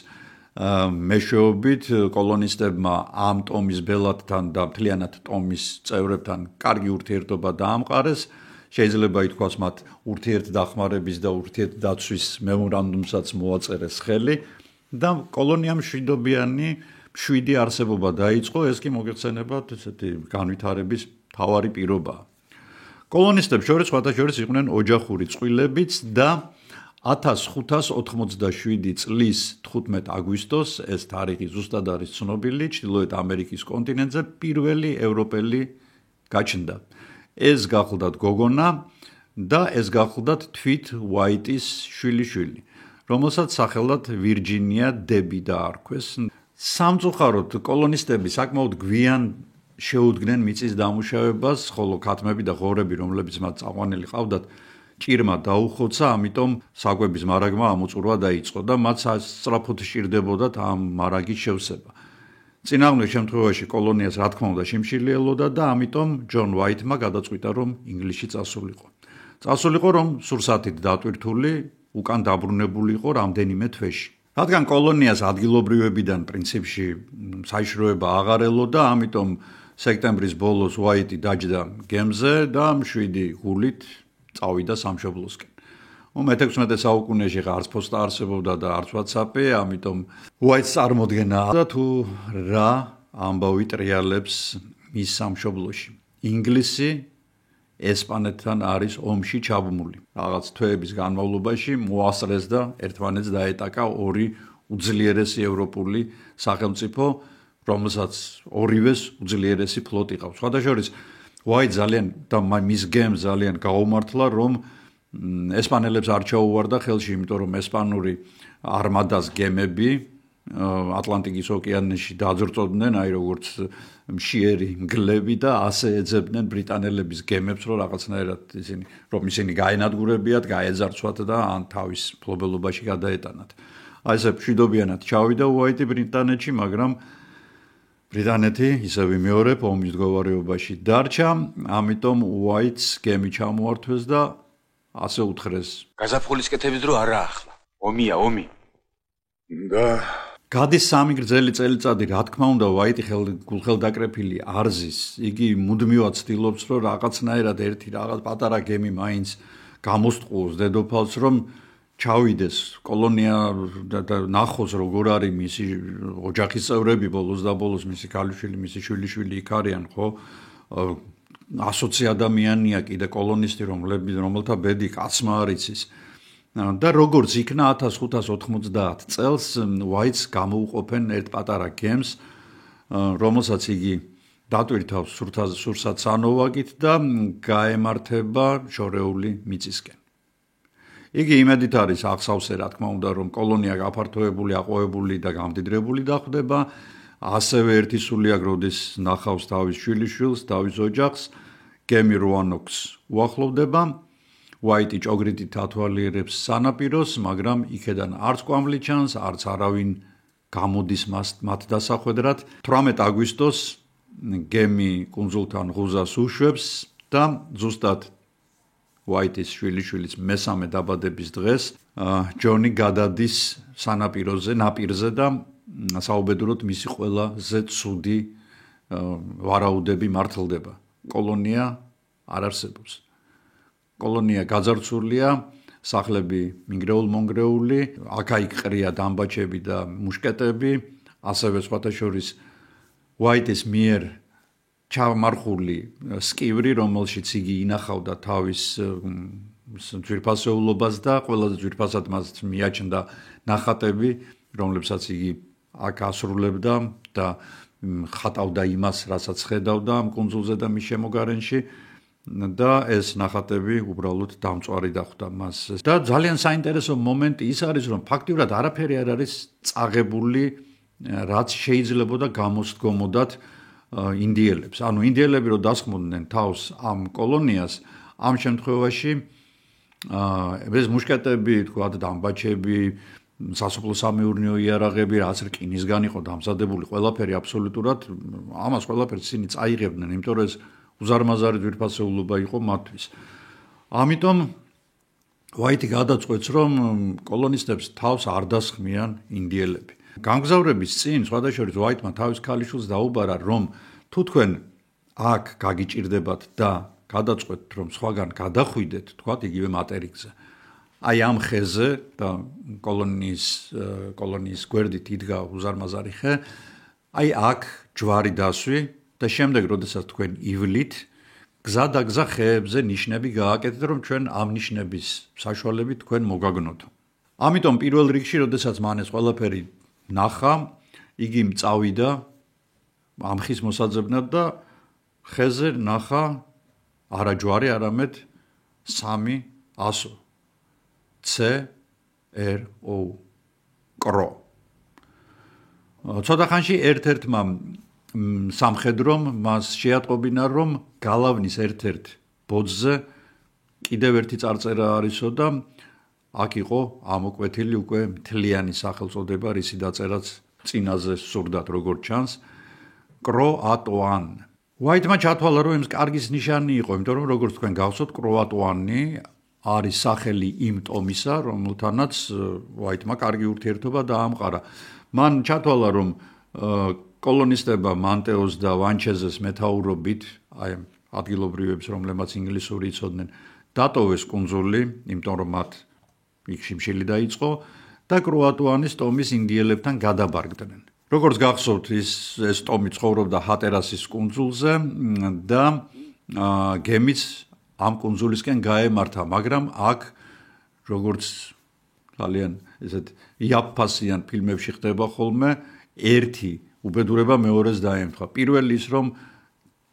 Speaker 1: მეშვეობით კოლონისტებმა ამ ტომის ბელადთან და მთლიანად ტომის წევრებთან კარგი ურთიერთობა დაამყარეს. შეიძლება ითქვას, მათ ურთიერთდახმარების და ურთიერთდაცვის მემორანდუმსაც მოაწერეს ხელი და კოლონიამ მშვიდობიანი 7 არსებობა დაიწყო, ეს კი მოგეხსენებათ ესეთი განვითარების მთავარი პირობაა. კოლონისტებს შორის სხვათა შორის იყვნენ ოჯახური წყვილებიც და 1587 წლის 15 აგვისტოს, ეს თარიღი ზუსტად არის ცნობილი, ჩრდილოეთ ამერიკის კონტინენტზე პირველი ევროპელი გაჩნდა. ეს გახლდათ გოგონა და ეს გახლდათ თვით ვაიტის შვილიშვილი, რომელსაც სახელად ვირჯინია დები დაარქვეს. სამწუხაროდ კოლონისტები საკმაოდ გვიან შეუდგნენ მიწის დამუშავებას, ხოლო ქათმები და ღორები, რომლებიც მათ წაყვანილი ყავდათ, ჭირმა დაუხოცა, ამიტომ საკვების მარაგმა ამოწურვა დაიწყო და მათ სწრაფოდ სჭირდებოდათ ამ მარაგის შევსება. წინააღმდეგ შემთხვევაში კოლონიას რა თქმა უნდა შიმშილი ელოდა და ამიტომ ჯონ ვაიტმა გადაწყვიტა, რომ ინგლისში წასულიყო. წასულიყო, რომ სურსათით დატვირთული, უკან დაბრუნებული იყო რამდენიმე თვეში. რადგან კოლონიას ადგილობრივებიდან პრინციპში საიშროება აღარ ელოდა, ამიტომ სექტემბრის ბოლოს ვაიტი დაჯდა გემზე და 7 გულით წავიდა სამშობლოსკენ. 16 საუკუნეში არც ფოსტა არსებობდა და არც WhatsApp-ი, ამიტომ ვაიტს წარმოდგენა და თუ რა ამბავი ტრიალებს მის სამშობლოში. ინგლისი ესპანეთთან არის ომში ჩაბმული. რაღაც თვეების განმავლობაში მოასწრეს და ერთმანეთს დაეტაკა ორი უძლიერესი ევროპული სახელმწიფო, რომელსაც ორივეს უძლიერესი ფლოტი ყავს. სხვადასხვა ვაი ძალიან და მის გემს ძალიან გაუმართლა, რომ ესპანელებს არ ჩაუვარდა ხელში, იმიტომ რომ ესპანური არმადას გემები ატლანტიკის ოკეანეში დაძრწოდნენ, აი როგორც მშიერი მგლები და ასე ეძებდნენ ბრიტანელების გემებს, რომ რაღაცნაირად ისინი გაენადგურებიათ, გაეძარცვათ და ან თავის ფლობელობაში გადაეტანათ. აი ესე მშვიდობიანად ჩავიდა უაიტი ბრიტანეთში, მაგრამ ბრიტანეთი ისევ მეორე ომის მდგომარეობაში დარჩა, ამიტომ უაიტს გემი ჩამოართვეს და ასე უთხრეს.
Speaker 2: გაზაფხულის კეთების დრო არა ახლა. ომია, ომი.
Speaker 3: და
Speaker 1: გადის 3 გრძელი წელიწადი, რა თქმა უნდა, უაიტი გულხელდაკრეფილი არ ზის. იგი მუდმივად ცდილობს, რომ რაღაცნაირად ერთი რაღაც პატარა გემი მაინც გამოსტყუოს დედოფალს, რომ ჩავიდეს კოლონია და ნახოს როგორ არის მისი ოჯახის წევრები ბოლოს და ბოლოს მისი ქალიშვილი, მისი შვილიშვილი იქ არიან, ხო? 120 ადამიანია კიდე კოლონისტი, რომელთა ბედი კაცმა არ იცის. და როგორც იქნა 1590 წელს უაიტს გამოუყოფენ ერთ პატარა გემს, რომელსაც იგი დატვირთავს სურსათსანოვაგით და გაემართება შორეული მიწისკენ. იგი იმედით არის აღსავსე, რა თქმა უნდა, რომ კოლონია გაფართოებული, აყვავებული და გამდიდრებული დახვდება, ასევე ერთი სულიაგ როდის ნახავს თავის შვილიშვილს, თავის ოჯახს, გემი როანოქს უახლოვდება. უაიტი ჭოგრიტით ათვალიერებს სანაპიროს, მაგრამ იქედან არც კვამლი ჩანს, არც არავინ გამოდის მათ დასახვედრად. 18 აგვისტოს გემი კუნძულთან ღუზას უშვებს და ზუსტად უაიტის შვილიშვილის მესამე დაბადების დღეს ჯონი გადადის ნაპირზე და საუბედუროდ მისი ყველაზე ცუდი ვარაუდები მართლდება. კოლონია არ არსებობს. კოლონია გაძარცვულია, სახლები მინგრეულ-მონგრეული, აქა-იქ ყრია დამბაჩები და მუშკეტები, ასევე სხვათა შორის უაიტის მიერ ჩამარხული სკივრი, რომელშიც იგი ინახავდა თავის ძვირფასეულობას და ყველაზე ძვირფასად მას მიაჩნდა ნახატები, რომლებსაც იგი აქ ასრულებდა და ხატავდა იმას, რასაც ხედავდა ამ კუნძულზე და მის შემოგარენში. და ეს ნახატები უბრალოდ დამწვარი დახვდა მას. და ძალიან საინტერესო მომენტი ის არის, რომ ფაქტიურად არაფერი არ არის წაღებული, რაც შეიძლებოდა გამოსდგომოდათ ინდიელებს. ანუ ინდიელები რო დასხმოდნენ თავს ამ კოლონიას, ამ შემთხვევაში ეს მუშკეტები, თქვა დამბაჩები, სასოფლო-სამეურნეო იარაღები, რაც რკინისგან იყო დამზადებული, ყველაფერი აბსოლუტურად ამას ყველაფერს ისინი წაიღებდნენ, იმიტომ რომ ეს უზარმაზარი ძვირფასეულობა იყო მათთვის. ამიტომ უაიტი გადაწყვეტს, რომ კოლონისტებს თავს არ დასხმიან ინდიელები. გამგზავრების წინ სხვადასხვა უაიტმა თავის ქალიშვილს დაუბარა, რომ თუ თქვენ აქ გაგიჭირდებათ და გადაწყვეტთ, რომ სხვაგან გადახვიდეთ, თქვათ იგივე მატერიკზე. აი ამ ხეზე და კოლონიის გვერდით იდგა უზარმაზარი ხე, აი აქ ჯვარი დასვი და შემდეგ, როდესაც თქვენ ივლით, გზადაგზა ხეებზე ნიშნები გააკეთეთ, რომ ჩვენ ამ ნიშნების საშუალებით თქვენ მოგაგნოთ. ამიტომ პირველ რიგში, როდესაც მან ეს ყველაფერი ნახა, იგი წავიდა ამხის მოსაძებნად და ხეზე ნახა არა ჯვარი, არამედ 3 ასო. CRO კრო. ცოტა ხანში ერთ-ერთმა სამხედრომ მას შეატყობინა, რომ გალავნის ერთ-ერთ ბოძზე კიდევ ერთი წარწერა არისო და აქ იყო ამოკვეთილი უკვე მთლიანი სახელწოდება, რისი დაწერაც წინაზე სურდათ როგორც ჩანს, კროატუან. უაიტმა ჩათვალა, რომ ეს კარგის ნიშანი იყო, იმიტომ რომ როგორც თქვენ გავსოთ, კროატუანი არის სახელი იმ ტომისა, რომელთანაც უაიტმა კარგი ურთიერთობა დაამყარა. მან ჩათვალა, რომ კოლონისტებმა მანტეოს და ვანჩეზეს მეთაურობით, აი ადგილობრივებს, რომლებმაც ინგლისური იცოდნენ, დატოვეს კუნძული, იმიტომ რომ მათ იქ შიმშილი დაიწყო და კროატუანის ტომის ინდიელებთან გადაბარგდნენ. როგორც გახსოვთ, ეს ტომი ცხოვრობდა ჰატერასის კუნძულზე და გემიც ამ კუნძულისკენ გაემართა, მაგრამ აქ როგორც ძალიან ესეთ იაფფასიან ფილმებში ხდება ხოლმე, ერთი უბედურება მეორეს დაემთხვა. პირველი ის, რომ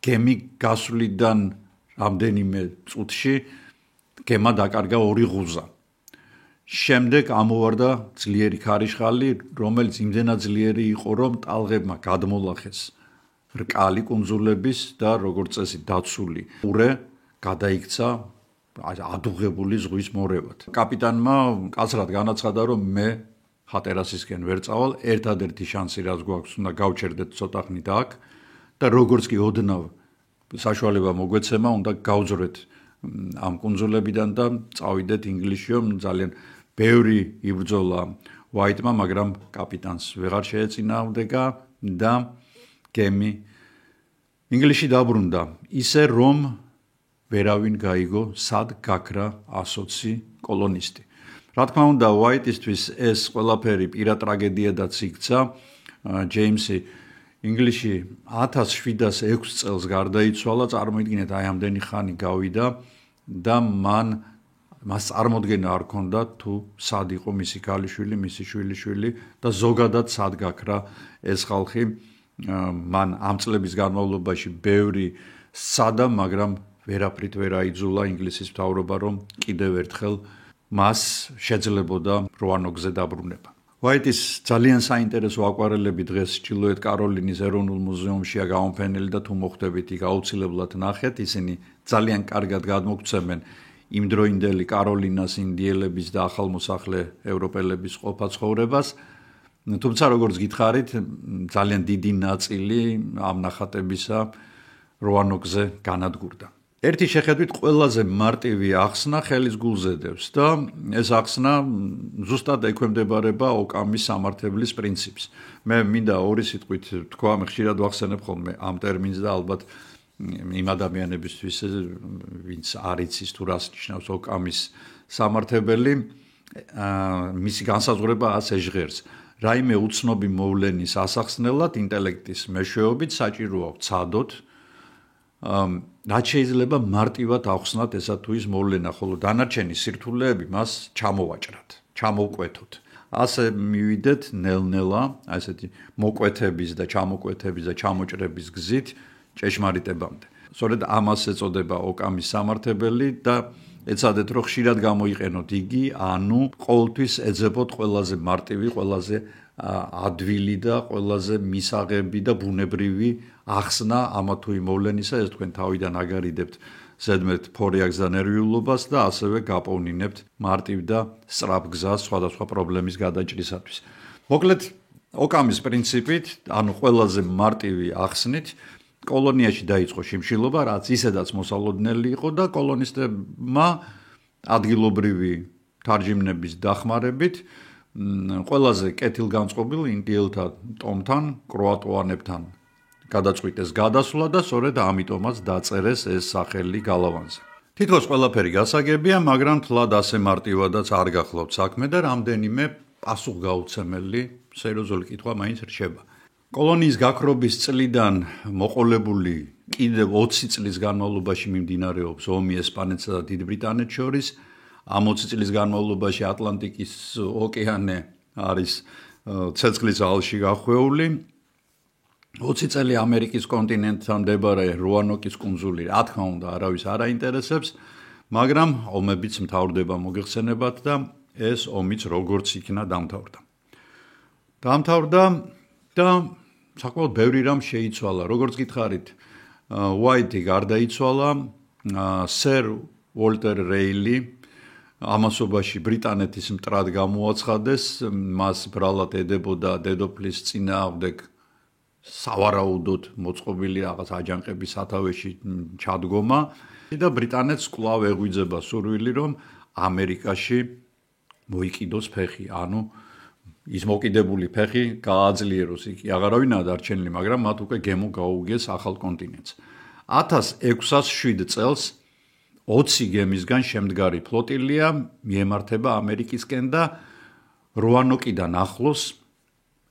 Speaker 1: გემი გასვლიდან რამდენიმე წუთში გემა დაკარგა 2 ღუზა. შემდეგ ამოვარდა ძლიერი ქარიშხალი, რომელიც იმდენად ძლიერი იყო, რომ ტალღებმა გადმოლახეს რკალი კუნძულების და როგორც წესი დაცული ყურე გადაიქცა ადუღებული ზღვის მორევად. კაპიტანმა კაცრად განაცხადა, რომ მე ხატერასისკენ ვერ წავალ, ერთადერთი შანსი რაც გვაქვს, უნდა გავჩერდეთ ცოტა ხნით აქ და როგორც კი ოდნავ საშუალება მოგვეცემა, უნდა გავძვრეთ ამ კუნძულებიდან და წავიდეთ ინგლისში, რომ ძალიან ბევრი იბრძოლა ვაიტმა, მაგრამ კაპიტანს ვეღარ შეეწინააღმდეგა და გემი ინგლისში დაბრუნდა, ისე რომ ვერავინ გაიგო, სად გაქრა 120 კოლონისტი. რა თქმა უნდა, ვაიტისთვის ეს ყველაფერი პირად ტრაგედიადაც იქცა. ჯეიმსი ინგლისში 1706 წელს გარდაიცვალა, წარმოიდგინეთ, აი ამდენი ხანი გავიდა და მას წარმოდგენა არ ჰქონდა თუ სად იყო მისი ქალიშვილი, მისი შვილიშვილი და ზოგადად სად გაქრა ეს ხალხი. მან ამ წლების განმავლობაში ბევრი სცადა, მაგრამ ვერაფრით ვერ აიძულა ინგლისის მთავრობა, რომ კიდევ ერთხელ მას შეძლებოდა როანოკზე დაბრუნება. ვაიტის ძალიან საინტერესო აკვარელები დღეს ჩრდილოეთ კაროლინის ეროვნულ მუზეუმშია გამოფენილი და თუ მოხვდებით იქ აუცილებლად ნახეთ, ისინი ძალიან კარგად გადმოგცემენ იმდროინდელი კაროლინას ინდიელების და ახალმოსახლე ევროპელების ყოფა ცხოვრებას. თუმცა როგორც გითხარით, ძალიან დიდი ნაწილი ამ ნახატებისა როანოკზე განადგურდა. ერთი შეხედვით ყველაზე მარტივი ახსნა ხელის გულზე დევს და ეს ახსნა ზუსტად ექვემდებარება ოკამის სამართებლის პრინციპს. მე მინდა ორი სიტყვით თქვა, მე ხშირად ვახსენებ ხოლმე ამ ტერმინს და ალბათ იმ ადამიანებისთვის, ვინც არ იცის თუ რას ნიშნავს ოკამის სამართებელი, მისი განსაზღვრება ასე ჟღერს. რაიმე უცნობი მოვლენის ასახსნელად ინტელექტის მეშვეობით საჭიროა ვცადოთ, რაც შეიძლება მარტივად ახსნათ ესა თუ ის მოვლენა, ხოლო დანარჩენი სირთულეები მას ჩამოვაჭრათ, ჩამოვკვეთოთ. ასე მივიდეთ ნელ-ნელა, ასეთი მოკვეთების და ჩამოკვეთების და ჩამოჭრების გზით ჭეშმარიტებამდე. სწორედ ამას ეწოდება ოკამის სამართებელი და ეცადეთ, რომ ხშირად გამოიყენოთ იგი, ანუ ყოველთვის ეძებოთ ყველაზე მარტივი, ყველაზე ადვილი და ყველაზე მისაღები და ბუნებრივი ახსნა ამა თუ იმ მოვლენისა, ეს თქვენ თავიდან აგარიდებთ ზედმეტ ფორიაქს და ნერვიულობას და ასევე გაპოვნინებთ მარტივ და სწრაფ გზას სხვადასხვა პრობლემის გადაჭრისათვის. მოკლედ, ოკამის პრინციპით, ანუ ყველაზე მარტივი ახსნით, კოლონიაში დაიწყო შიმშილობა, რაც ისედაც მოსალოდნელი იყო და კოლონისტებმა ადგილობრივი თარჯიმნების დახმარებით ყველაზე კეთილგანწყობილ ინდიელთა ტომთან, კროატუანებთან გადაწყვიტეს გადასვლა და სწორედ ამიტომაც დაწერეს ეს სახელი გალავანზე. თითქოს ყველაფერი გასაგებია, მაგრამ თლად ასე მარტივადაც არ გახლავთ საქმე და რამდენიმე პასუხგაუცემელი სერიოზული კითხვა მაინც რჩება. კოლონიის გაქრობის წლიდან მოყოლებული კიდევ 20 წლის განმავლობაში მიმდინარეობს ომი ესპანეთსა და დიდ ბრიტანეთს შორის. ამ 20 წლის განმავლობაში ატლანტიკის ოკეანე არის ცეცხლის ალში გახვეული. 20 წელი ამერიკის კონტინენტთან მდებარე როანოკის კუნძული, რა თქმა უნდა, არავის არ აინტერესებს, მაგრამ ომებიც მთავრდება მოგეხსენებათ და ეს ომიც როგორც იქნა დამთავრდა. დამთავრდა და საკმაოდ ბევრი რამ შეიცვალა. როგორც გითხარით, ვაიტი გარდაიცვალა, სერ უოლტერ რეილი ამასობაში ბრიტანეთის მტრად გამოაცხადეს, მას ბრალად ედებოდა დედოფლის წინააღმდეგ სავარაუდოდ მოწყობილი რაღაც აჯანყების სათავეში ჩადგომა და ბრიტანეთს კვლავ ეღვიძება სურვილი, რომ ამერიკაში მოიკიდოს ფეხი, ანუ ის მოკიდებული ფეხი გააძლიეროს. იქ აღარავინაა დარჩენილი, მაგრამ მათ უკვე გემო გაუგეს ახალ კონტინენტს. 1607 წელს 20 გემისგან შემდგარი ფლოტილია მიემართება ამერიკისკენ და როანოკიდან ახლოს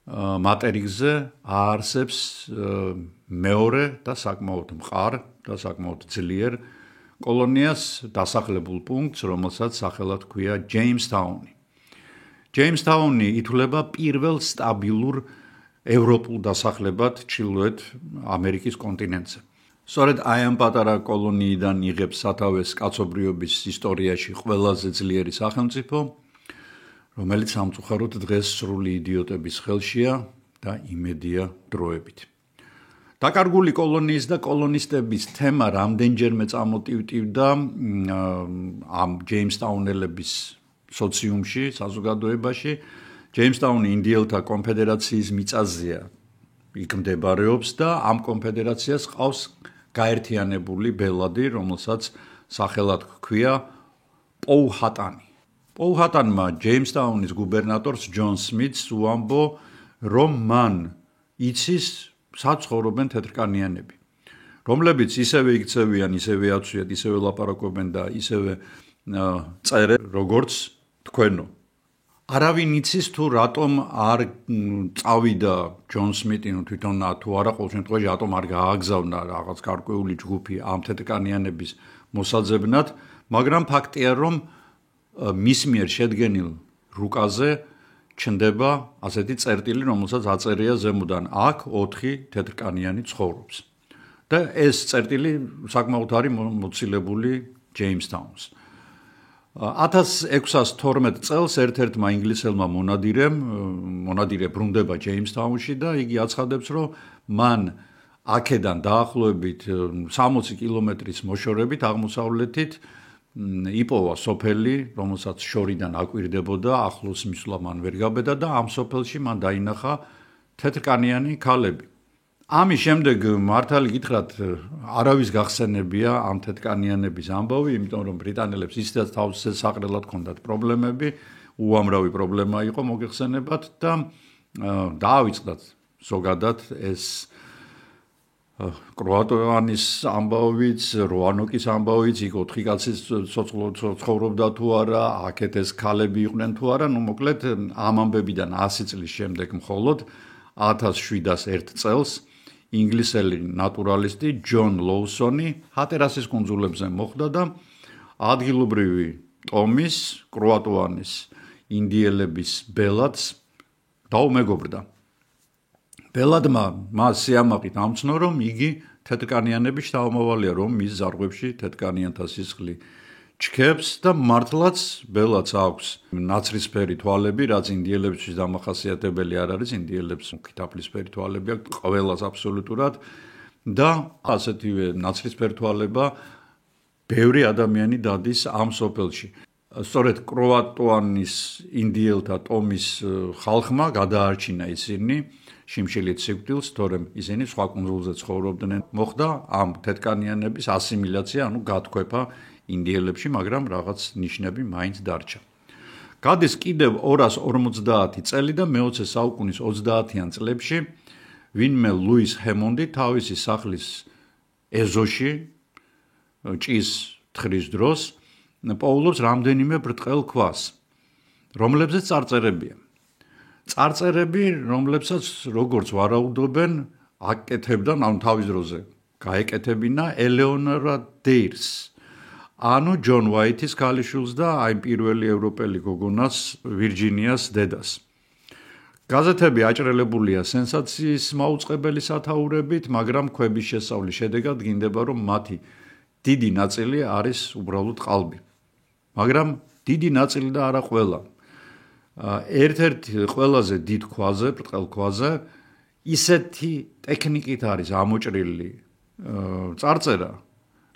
Speaker 1: მატერიკზე აარსებს მეორე და საკმაოდ მყარ და საკმაოდ ძლიერ კოლონიას დასახლებულ პუნქტს, რომელსაც სახელად ჰქვია ჯეიმსტაუნი. ჯეიმსტაუნი ითვლება პირველ სტაბილურ ევროპულ დასახლებად ჩრდილოეთ ამერიკის კონტინენტზე. სწორედ აი ამ პატარა კოლონიიდან იღებს სათავეს კაცობრიობის ისტორიაში ყველაზე ძლიერი სახელმწიფო, რომელიც სამწუხაროდ დღეს სრული იდიოტების ხელშია და იმედია დროებით. დაკარგული კოლონიის და კოლონისტების თემა რამდენჯერმე წამოტივტივდა ამ ჯეიმსტაუნელების სოციუმში, საზოგადოებაში. ჯეიმსტაუნი ინდიელთა კონფედერაციის მიწაზეა. იქ მდებარეობს და ამ კონფედერაციას ყავს გაერთიანებული ბელადი, რომელსაც სახელად ჰქვია პოუჰატანი. პოუჰატანმა ჯეიმსტაუნის გუბერნატორს ჯონ სმითს უამბო, რომ მან იცის საცხოვრობენ თეთრკანიანები, რომლებიც ისევე იქცევიან, ისევე აცვიათ, ისევე ლაპარაკობენ და ისევე წერენ, როგორც თქვენო. არავინ იცის თუ რატომ არ წავიდა ჯონ სმიტი, თვითონ თუ არა, ყოველ შემთხვევაში რატომ არ გააგზავნა რაღაც გარკვეული ჯგუფი ამ თეთრკანიანების მოსაძებნად, მაგრამ ფაქტია, რომ მის მიერ შედგენილ რუკაზე ჩნდება ასეთი წერტილი, რომელსაც აწერია ზემოდან აქ 4 თეთრკანიანი ცხოვრობს. და ეს წერტილი საკმაოდ არის მოცილებული ჯეიმსტაუნს. 1612 წელს ერთ-ერთმა ინგლისელმა მონადირე ბრუნდება ჯეიმსტაუნში და იგი აცხადებს, რომ მან აქედან დაახლოებით 60 კილომეტრის მოშორებით აღმოსავლეთით იპოვა სოფელი, რომელსაც შორიდან აკვირდებოდა, ახლოს მისვლა მან ვერ გაბედა და ამ სოფელში მან დაინახა თეთრკანიანი ქალები. ამის შემდეგ მართალი გითხრათ, არავის გახსენებია ამ თეთრკანიანების ამბავი, იმიტომ რომ ბრიტანელებს ისედაც თავზე საყრელად ჰქონდათ პრობლემები, უამრავი პრობლემა იყო მოგეხსენებათ და დაავიწყდათ ზოგადად ეს კროატოვანის ამბავიც, როანოკის ამბავიც, იქ 4 კაცი ცხოვრობდა თუ არა, აქეთ ეს ქალები იყვნენ თუ არა, მოკლედ ამ ამბებიდან 100 წლის შემდეგ მხოლოდ 1701 წელს ინგლისელი ნატურალისტი ჯონ ლოუსონი ჰატერასის კუნძულებზე მოხვდა და ადგილობრივი ტომის, კროატოვანის ინდიელების ბელადს დაუმეგობრდა. ბელადმა მას სიამაყით ამცნო, რომ იგი თეთრკანიანების შთამომავალია, რომ მის ზარღვებში თეთრკანიანთა სისხლი ჩქებს და მართლაც ბელადს აქვს ნაცრისფერი თვალები, რაც ინდიელებისთვის დამახასიათებელი არ არის, ინდიელებს ხითაფლისფერი თვალები აქვს ყველას აბსოლუტურად და ასეთივე ნაცრისფერი თვალება ბევრი ადამიანი დადის ამ სოფელში. სწორედ კროატოვანის ინდიელთა ტომის ხალხმა გადაარჩინა ისინი შიმშილით სიკვდილს, თორემ ისინი სხვა კუნძულზე ცხოვრობდნენ. მოხდა ამ თეთრკანიანების ასიმილაცია, ანუ გათქვეფა ინდიელებში, მაგრამ რაღაც ნიშნები მაინც დარჩა. გადის კიდევ 250 წელი და მე-20 საუკუნის 30-იან წლებში ვინმე ლუის ჰემონდი თავისი სახლის ეზოში ჭის თხრის დროს პოულობს რამდენიმე ბრტყელ ქვას, რომლებზეც წარწერებია. წარწერები, რომლებსაც როგორც ვარაუდობენ, აკეთებდა, ანუ თავის დროზე გაეკეთებინა ელეონორა დეირს, ანუ ჯონ ვაითის ქალიშვილს და აი პირველი ევროპელი გოგონას ვირჯინიას დედას. გაზეთები აჭრელებულია სენსაციის მაუწყებელი სათაურებით, მაგრამ ქვების შესწავლის შედეგად გინდება, რომ მათი დიდი ნაწილი არის უბრალოდ ყალბი. მაგრამ დიდი ნაწილი და არა ყველა. ერთ-ერთი ყველაზე დიდ ქვაზე, ბრტყელ ქვაზე, ისეთი ტექნიკით არის ამოჭრილი წარწერა,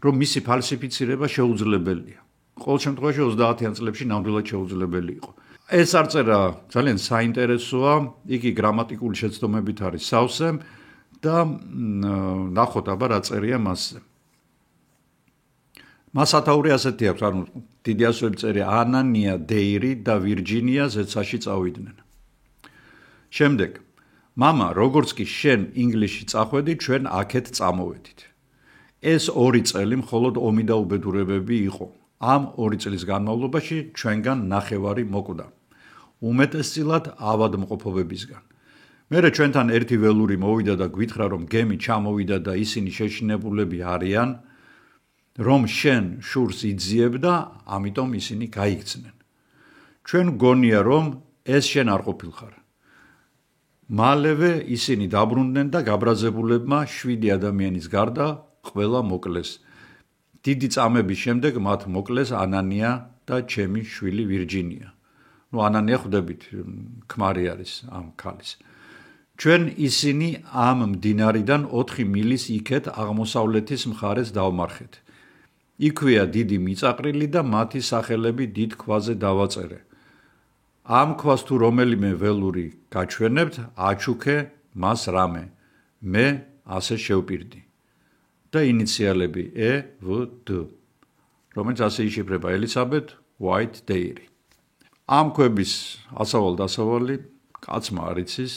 Speaker 1: რომ მისი ფალსიფიცირება შეუძლებელია. ყოველ შემთხვევაში 30-იან წლებში ნამდვილად შეუძლებელი იყო. ეს წარწერა ძალიან საინტერესოა, იგი გრამატიკული შეცდომებით არის სავსე და ნახოთ აბა რა წერია მასზე. მას ათაური ასეთი აქვს, ანუ დიდი ასოები წერია ანანია დეირი და ვირჯინია ზეცაში წავიდნენ. შემდეგ, მამა, როგორც კი შენ ინგლისში წახვედი, ჩვენ აქეთ წამოვედით. ეს 2 წელი მხოლოდ ომი და უბედურებები იყო. ამ 2 წლის განმავლობაში ჩვენგან ნახევარი მოკვდა. უმეტესწილად ავადმყოფობებისგან. მერე ჩვენთან ერთი ველური მოვიდა და გვითხრა, რომ გემი ჩამოვიდა და ისინი შეშინებულები არიან. რომ შენ შურს იძიებ და ამიტომ ისინი გაიქცნენ. ჩვენ გონია რომ ეს შენ არ ყოფილხარ. მალევე ისინი დაბრუნდნენ და გაბრაზებულებმა 7 ადამიანის გარდა ყველა მოკლეს. დიდი წამების შემდეგ მათ მოკლეს ანანია და ჩემი შვილი ვირჯინია. ანანია ხვდებით, ქმარი არის ამ ქალის. ჩვენ ისინი ამ მდინარიდან 4 მილის იქეთ აღმოსავლეთის მხარეს დავმარხეთ. იქვეა დიდი მიწაყრილი და მათი სახელები დიდ ქვაზე დავაწერე. ამ ქვას თუ რომელიმე ველური გაჩვენებთ, აჩუქე მას რამე. მე ასე შევპირდი. და ინიციალები EVD, რომელიც ასე იშიფრება ელისაბეთ White Dairy. ამ ქვების ასავალ-დასავალი კაცმა არ იცის,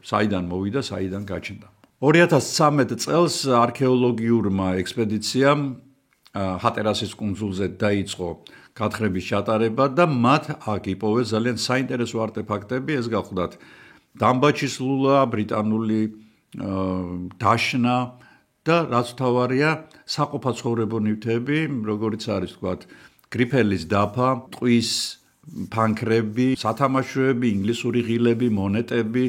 Speaker 1: საიდან მოვიდა, საიდან გაჩნდა. 2013 წელს არქეოლოგიურმა ექსპედიციამ ჰატერასის კუნძულზე დაიწყო გათხრების ჩატარება და მათ აქ იპოვეს ძალიან საინტერესო არტეფაქტები, ეს გახლდათ დამბაჩის ლულა, ბრიტანული დაშნა და რაც თავარია საყოფაცხოვრებო ნივთები, როგორიც არის თქვათ, გრიფელის დაფა, ტყვის ფანქრები, სათამაშოები, ინგლისური ღილები, მონეტები,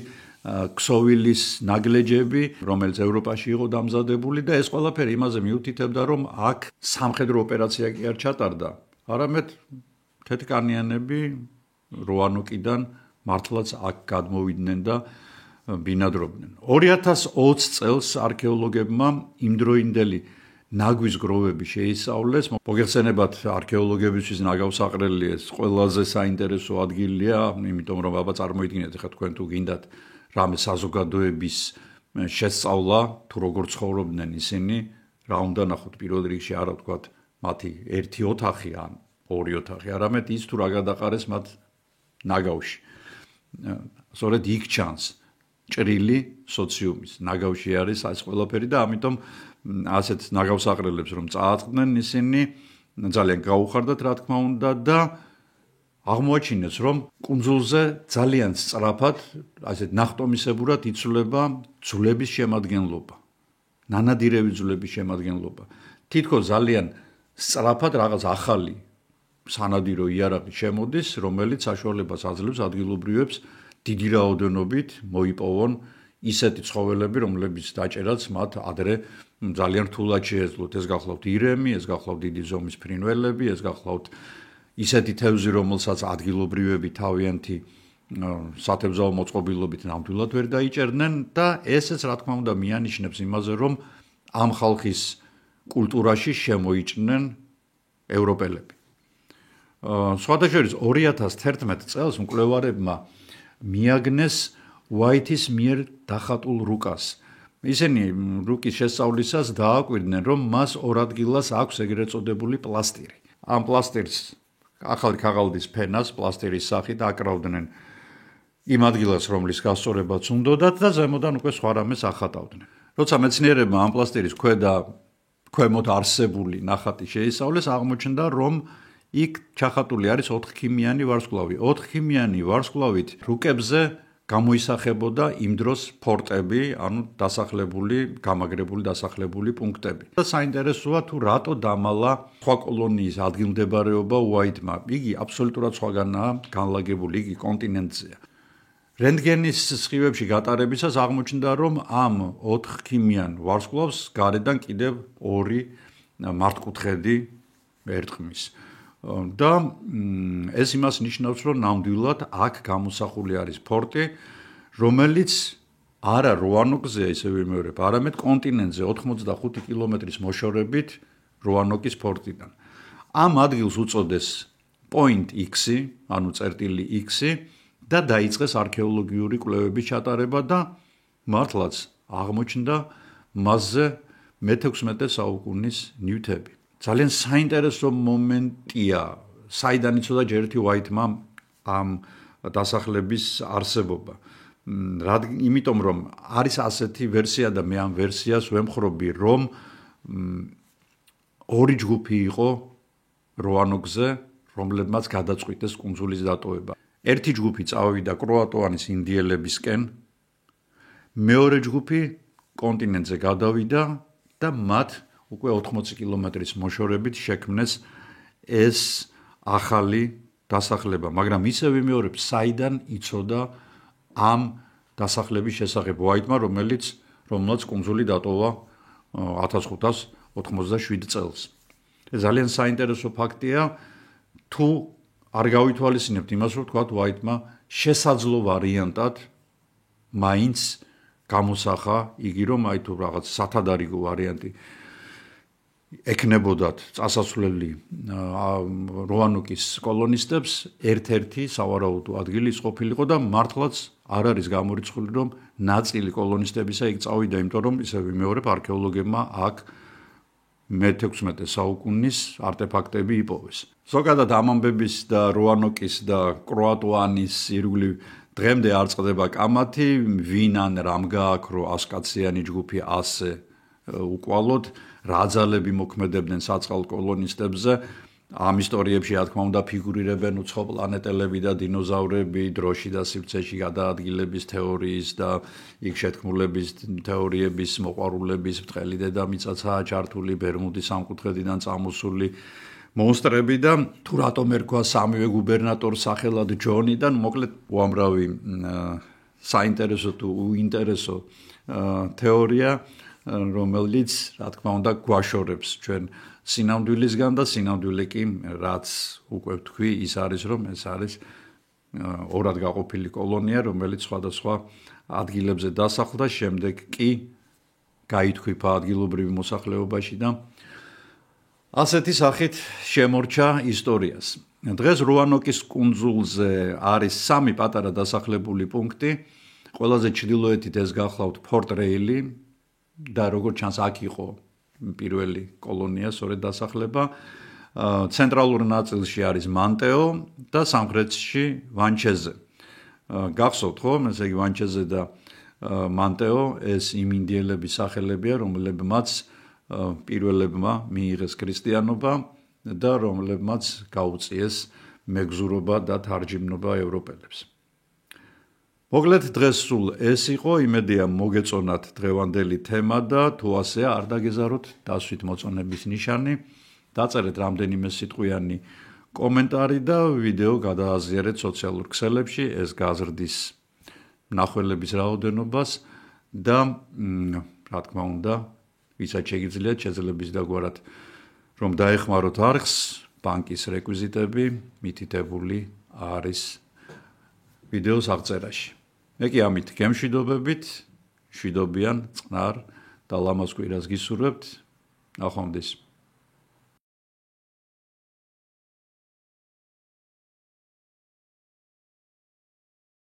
Speaker 1: ქსოვილის ნაგლეჯები, რომელიც ევროპაში იყო დამზადებული და ეს ყველაფერი იმაზე მიუთითებდა, რომ აქ სამხედრო ოპერაცია კი არ ჩატარდა, არამედ თეთრკანიანები როანოკიდან მართლაც აქ გადმოვიდნენ და ბინადრობდნენ. 2020 წელს არქეოლოგებმა იმდროინდელი ნაგვის გროვები შეისწავლეს. მოგეხსენებათ არქეოლოგებისთვის ნაგავსაყრელი ეს ყველაზე საინტერესო ადგილია, იმიტომ რომ აბა წარმოიდგინეთ, ხა თქვენ თუ გინდათ რამე საზოგადოების შესწავლა, თუ როგორ ცხოვრობდნენ ისინი, რა უნდა ნახოთ პირველ რიგში არა ვთქვათ მათი ერთი ოთახი ან ორი ოთახი, არამედ ის თუ რა გადაყარეს მათ ნაგავში. სწორედ იქ ჩანს ჭრილი სოციუმის. ნაგავში არის ეს ყველაფერი და ამიტომ ასეთ ნაგავსაყრელებს რომ წააწყდნენ ისინი ძალიან გაუხარდათ რა თქმა უნდა და აღმოაჩინეს რომ კუნძულზე ძალიან სწრაფად ასეთ ნახტომისებურად იცვლება ძვლების შემადგენლობა. ნანადირევი ძვლების შემადგენლობა. თითქოს ძალიან სწრაფად რაღაც ახალი სანადირო იარაღი შემოდის, რომელიც საშუალებას აძლევს ადგილობრივებს დიდი რაოდენობით მოიპოვონ ისეთი ცხოველები, რომლებიც დაჭერაც მათ ადრე ძალიან რთულად შეეძლოთ. ეს გახლავთ ირემი, ეს გახლავთ დიდი ზომის ფრინველები, ეს გახლავთ ისეთი თევზი, რომელსაც ადგილობრივები თავიანთი სათევზაო მოწყობილობით ნამდვილად ვერ დაიჭერდნენ და ესეც რა თქმა უნდა მიანიშნებს იმაზე, რომ ამ ხალხის კულტურაში შემოიჭნენ ევროპელები. სხვათა შორის 2011 წელს მკვლევარებმა მიაგნეს White-ის მიერ დახატულ რუკას. ისინი რუკის შესწავლისას დააკვირდნენ, რომ მას ორ ადგილას აქვს ეგრეთ წოდებული პლასტირი. ამ პლასტირს ახალი ქაღალდის ფენას პლასტირის სახით აკრავდნენ იმ ადგილას, რომლის გასწორებაც უნდოდათ და ზემოდან უკვე სხვა რამეს ახატავდნენ. როცა მეცნიერებმა ამ პლასტირის ქვემოთ არსებული ნახატი შეისწავლეს, აღმოჩნდა, რომ იქ ჩახატული არის 4 ქიმიანი ვარსკვლავი. 4 ქიმიანი ვარსკვლავით რუკებზე გამოისახებოდა იმ დროს ფორტები, ანუ დასახლებული, გამაგრებული დასახლებული პუნქტები. და საინტერესოა თუ რატო დამალა სხვა კოლონიის ადგილმდებარეობა White-მა. იგი აბსოლუტურად სხვაგანაა განლაგებული, იგი კონტინენტზეა. რენტგენის სხივებში გატარებისას აღმოჩნდა, რომ ამ 4 ქიმიან ვარსკვლავს გარედან კიდევ 2 მართკუთხედი ერტყმის. და ეს იმას ნიშნავს, რომ ნამდვილად აქ გამოსახული არის ფორტი, რომელიც არა როანოკზე ისევ ვიმეორებ, არამედ კონტინენტზე 85 კილომეტრის მოშორებით როანოკის ფორტიდან. ამ ადგილს უწოდეს Point X, ანუ წერტილი X და დაიწყეს არქეოლოგიური კვლევების ჩატარება და მართლაც აღმოჩნდა მასზე მე-16 საუკუნის ნივთები. ძალიან საინტერესო მომენტია, საიდან იცოდა ჯერ ერთი White-მა ამ დასახლების არსებობა. იმიტომ რომ არის ასეთი ვერსია და მე ამ ვერსიას ვემხრობი, რომ ორი ჯგუფი იყო როანოკზე, რომლებმაც გადაწყვიტეს კუნძულის დატოვება. ერთი ჯგუფი წავიდა კროატოანის ინდიელებისკენ, მეორე ჯგუფი კონტინენტზე გადავიდა და მათ უკვე 80 კილომეტრის მოშორებით შექმნეს ეს ახალი დასახლება, მაგრამ ისე ვიმეორებ, საიდან იცოდა ამ დასახლების შესახებ ვაიტმა, რომელმაც კუნძული დატოვა 1587 წელს. ეს ძალიან საინტერესო ფაქტია, თუ არ გავითვალისწინებთ იმას, რომ თქვათ ვაიტმა შესაძლო ვარიანტად მაინც გამოსახა იგი, რომ აი თუ რაღაც სათადარიგო ვარიანტი ეკნებოდათ წასასვლელი როანოკის კოლონისტებს, ერთ-ერთი სავარაუდო ადგილი ის ყოფილიყო და მართლაც არ არის გამორიცხული, რომ ნაწილი კოლონისტებისა იქ წავიდა, იმიტომ რომ ისე ვიმეორებ, არქეოლოგებმა აქ მე-16 საუკუნის არტეფაქტები იპოვეს. ზოგადად ამ ამბების და როანოკის და კროატუანის ირგვლივ დღემდე არ წყდება კამათი, ვინ ან რამ გააქვს, რომ 100-კაციანი ჯგუფი ასე უკვალოდ, რა ძალები მოქმედებდნენ საწყალ კოლონისტებზე. ამ ისტორიებში, რა თქმა უნდა, ფიგურირებენ უცხო პლანეტელები და დინოზავრები, დროში და სივრცეში გადაადგილების თეორიის და იქ შეთქმულების თეორიების მოყვარულების ბრტყელი დედამიწაცაა ჩართული, ბერმუდის სამკუთხედიდან წამოსული მონსტრები და თუ რატომ ერქვა სამივე გუბერნატორს სახელად ჯონიდან, მოკლედ უამრავი საინტერესო თუ უინტერესო თეორია, რომელიც, რა თქმა უნდა, გვაშორებს ჩვენ სინამდვილისგან და სინამდვილე კი, რაც უკვე ვთქვი, ის არის, რომ ეს არის ორად გაყოფილი კოლონია, რომელიც სხვადასხვა ადგილებზე დასახლდა, შემდეგ კი გაითქვიფა ადგილობრივ მოსახლეობაში და ასეთი სახით შემორჩა ისტორიას. დღეს როანოკის კუნძულზე არის 3 პატარა დასახლებული პუნქტი, ყველაზე ჩრდილოეთით ეს გახლავთ ფორტ რეილი და როგორც ჩანს აქ იყო პირველი კოლონია, სწორედ დასახლება. ცენტრალურ ნაწილში არის მანტეო და სამხრეთში ვანჩეზე. გახსოვთ ხომ, ესე იგი ვანჩეზე და მანტეო ეს იმ ინდიელების სახელებია, რომლებმაც პირველებმა მიიღეს ქრისტიანობა და რომლებმაც გაუწიეს მეგზურობა და თარჯიმნობა ევროპელებს. მოკლედ დღეს სულ ეს იყო, იმედია მოგეწონათ დღევანდელი თემა და თუ ასეა არ დაგეზაროთ დასვით მოწონების ნიშანი, დაწერეთ რამდენიმე სიტყვიანი კომენტარი და ვიდეო გადააზიარეთ სოციალურ ქსელებში, ეს გაზრდის მნახველების რაოდენობას და რა თქმა უნდა, ვისაც შეგიძლიათ შეძლებს დაგვარად რომ დაეხმაროთ არხს, ბანკის რეკვიზიტები მითითებული არის ვიდეოს აღწერაში. მე კი ამით გემშვიდობებით, მშვიდობიან, წყნარ და ლამაზ კვირას გისურვებთ. ნახვამდის.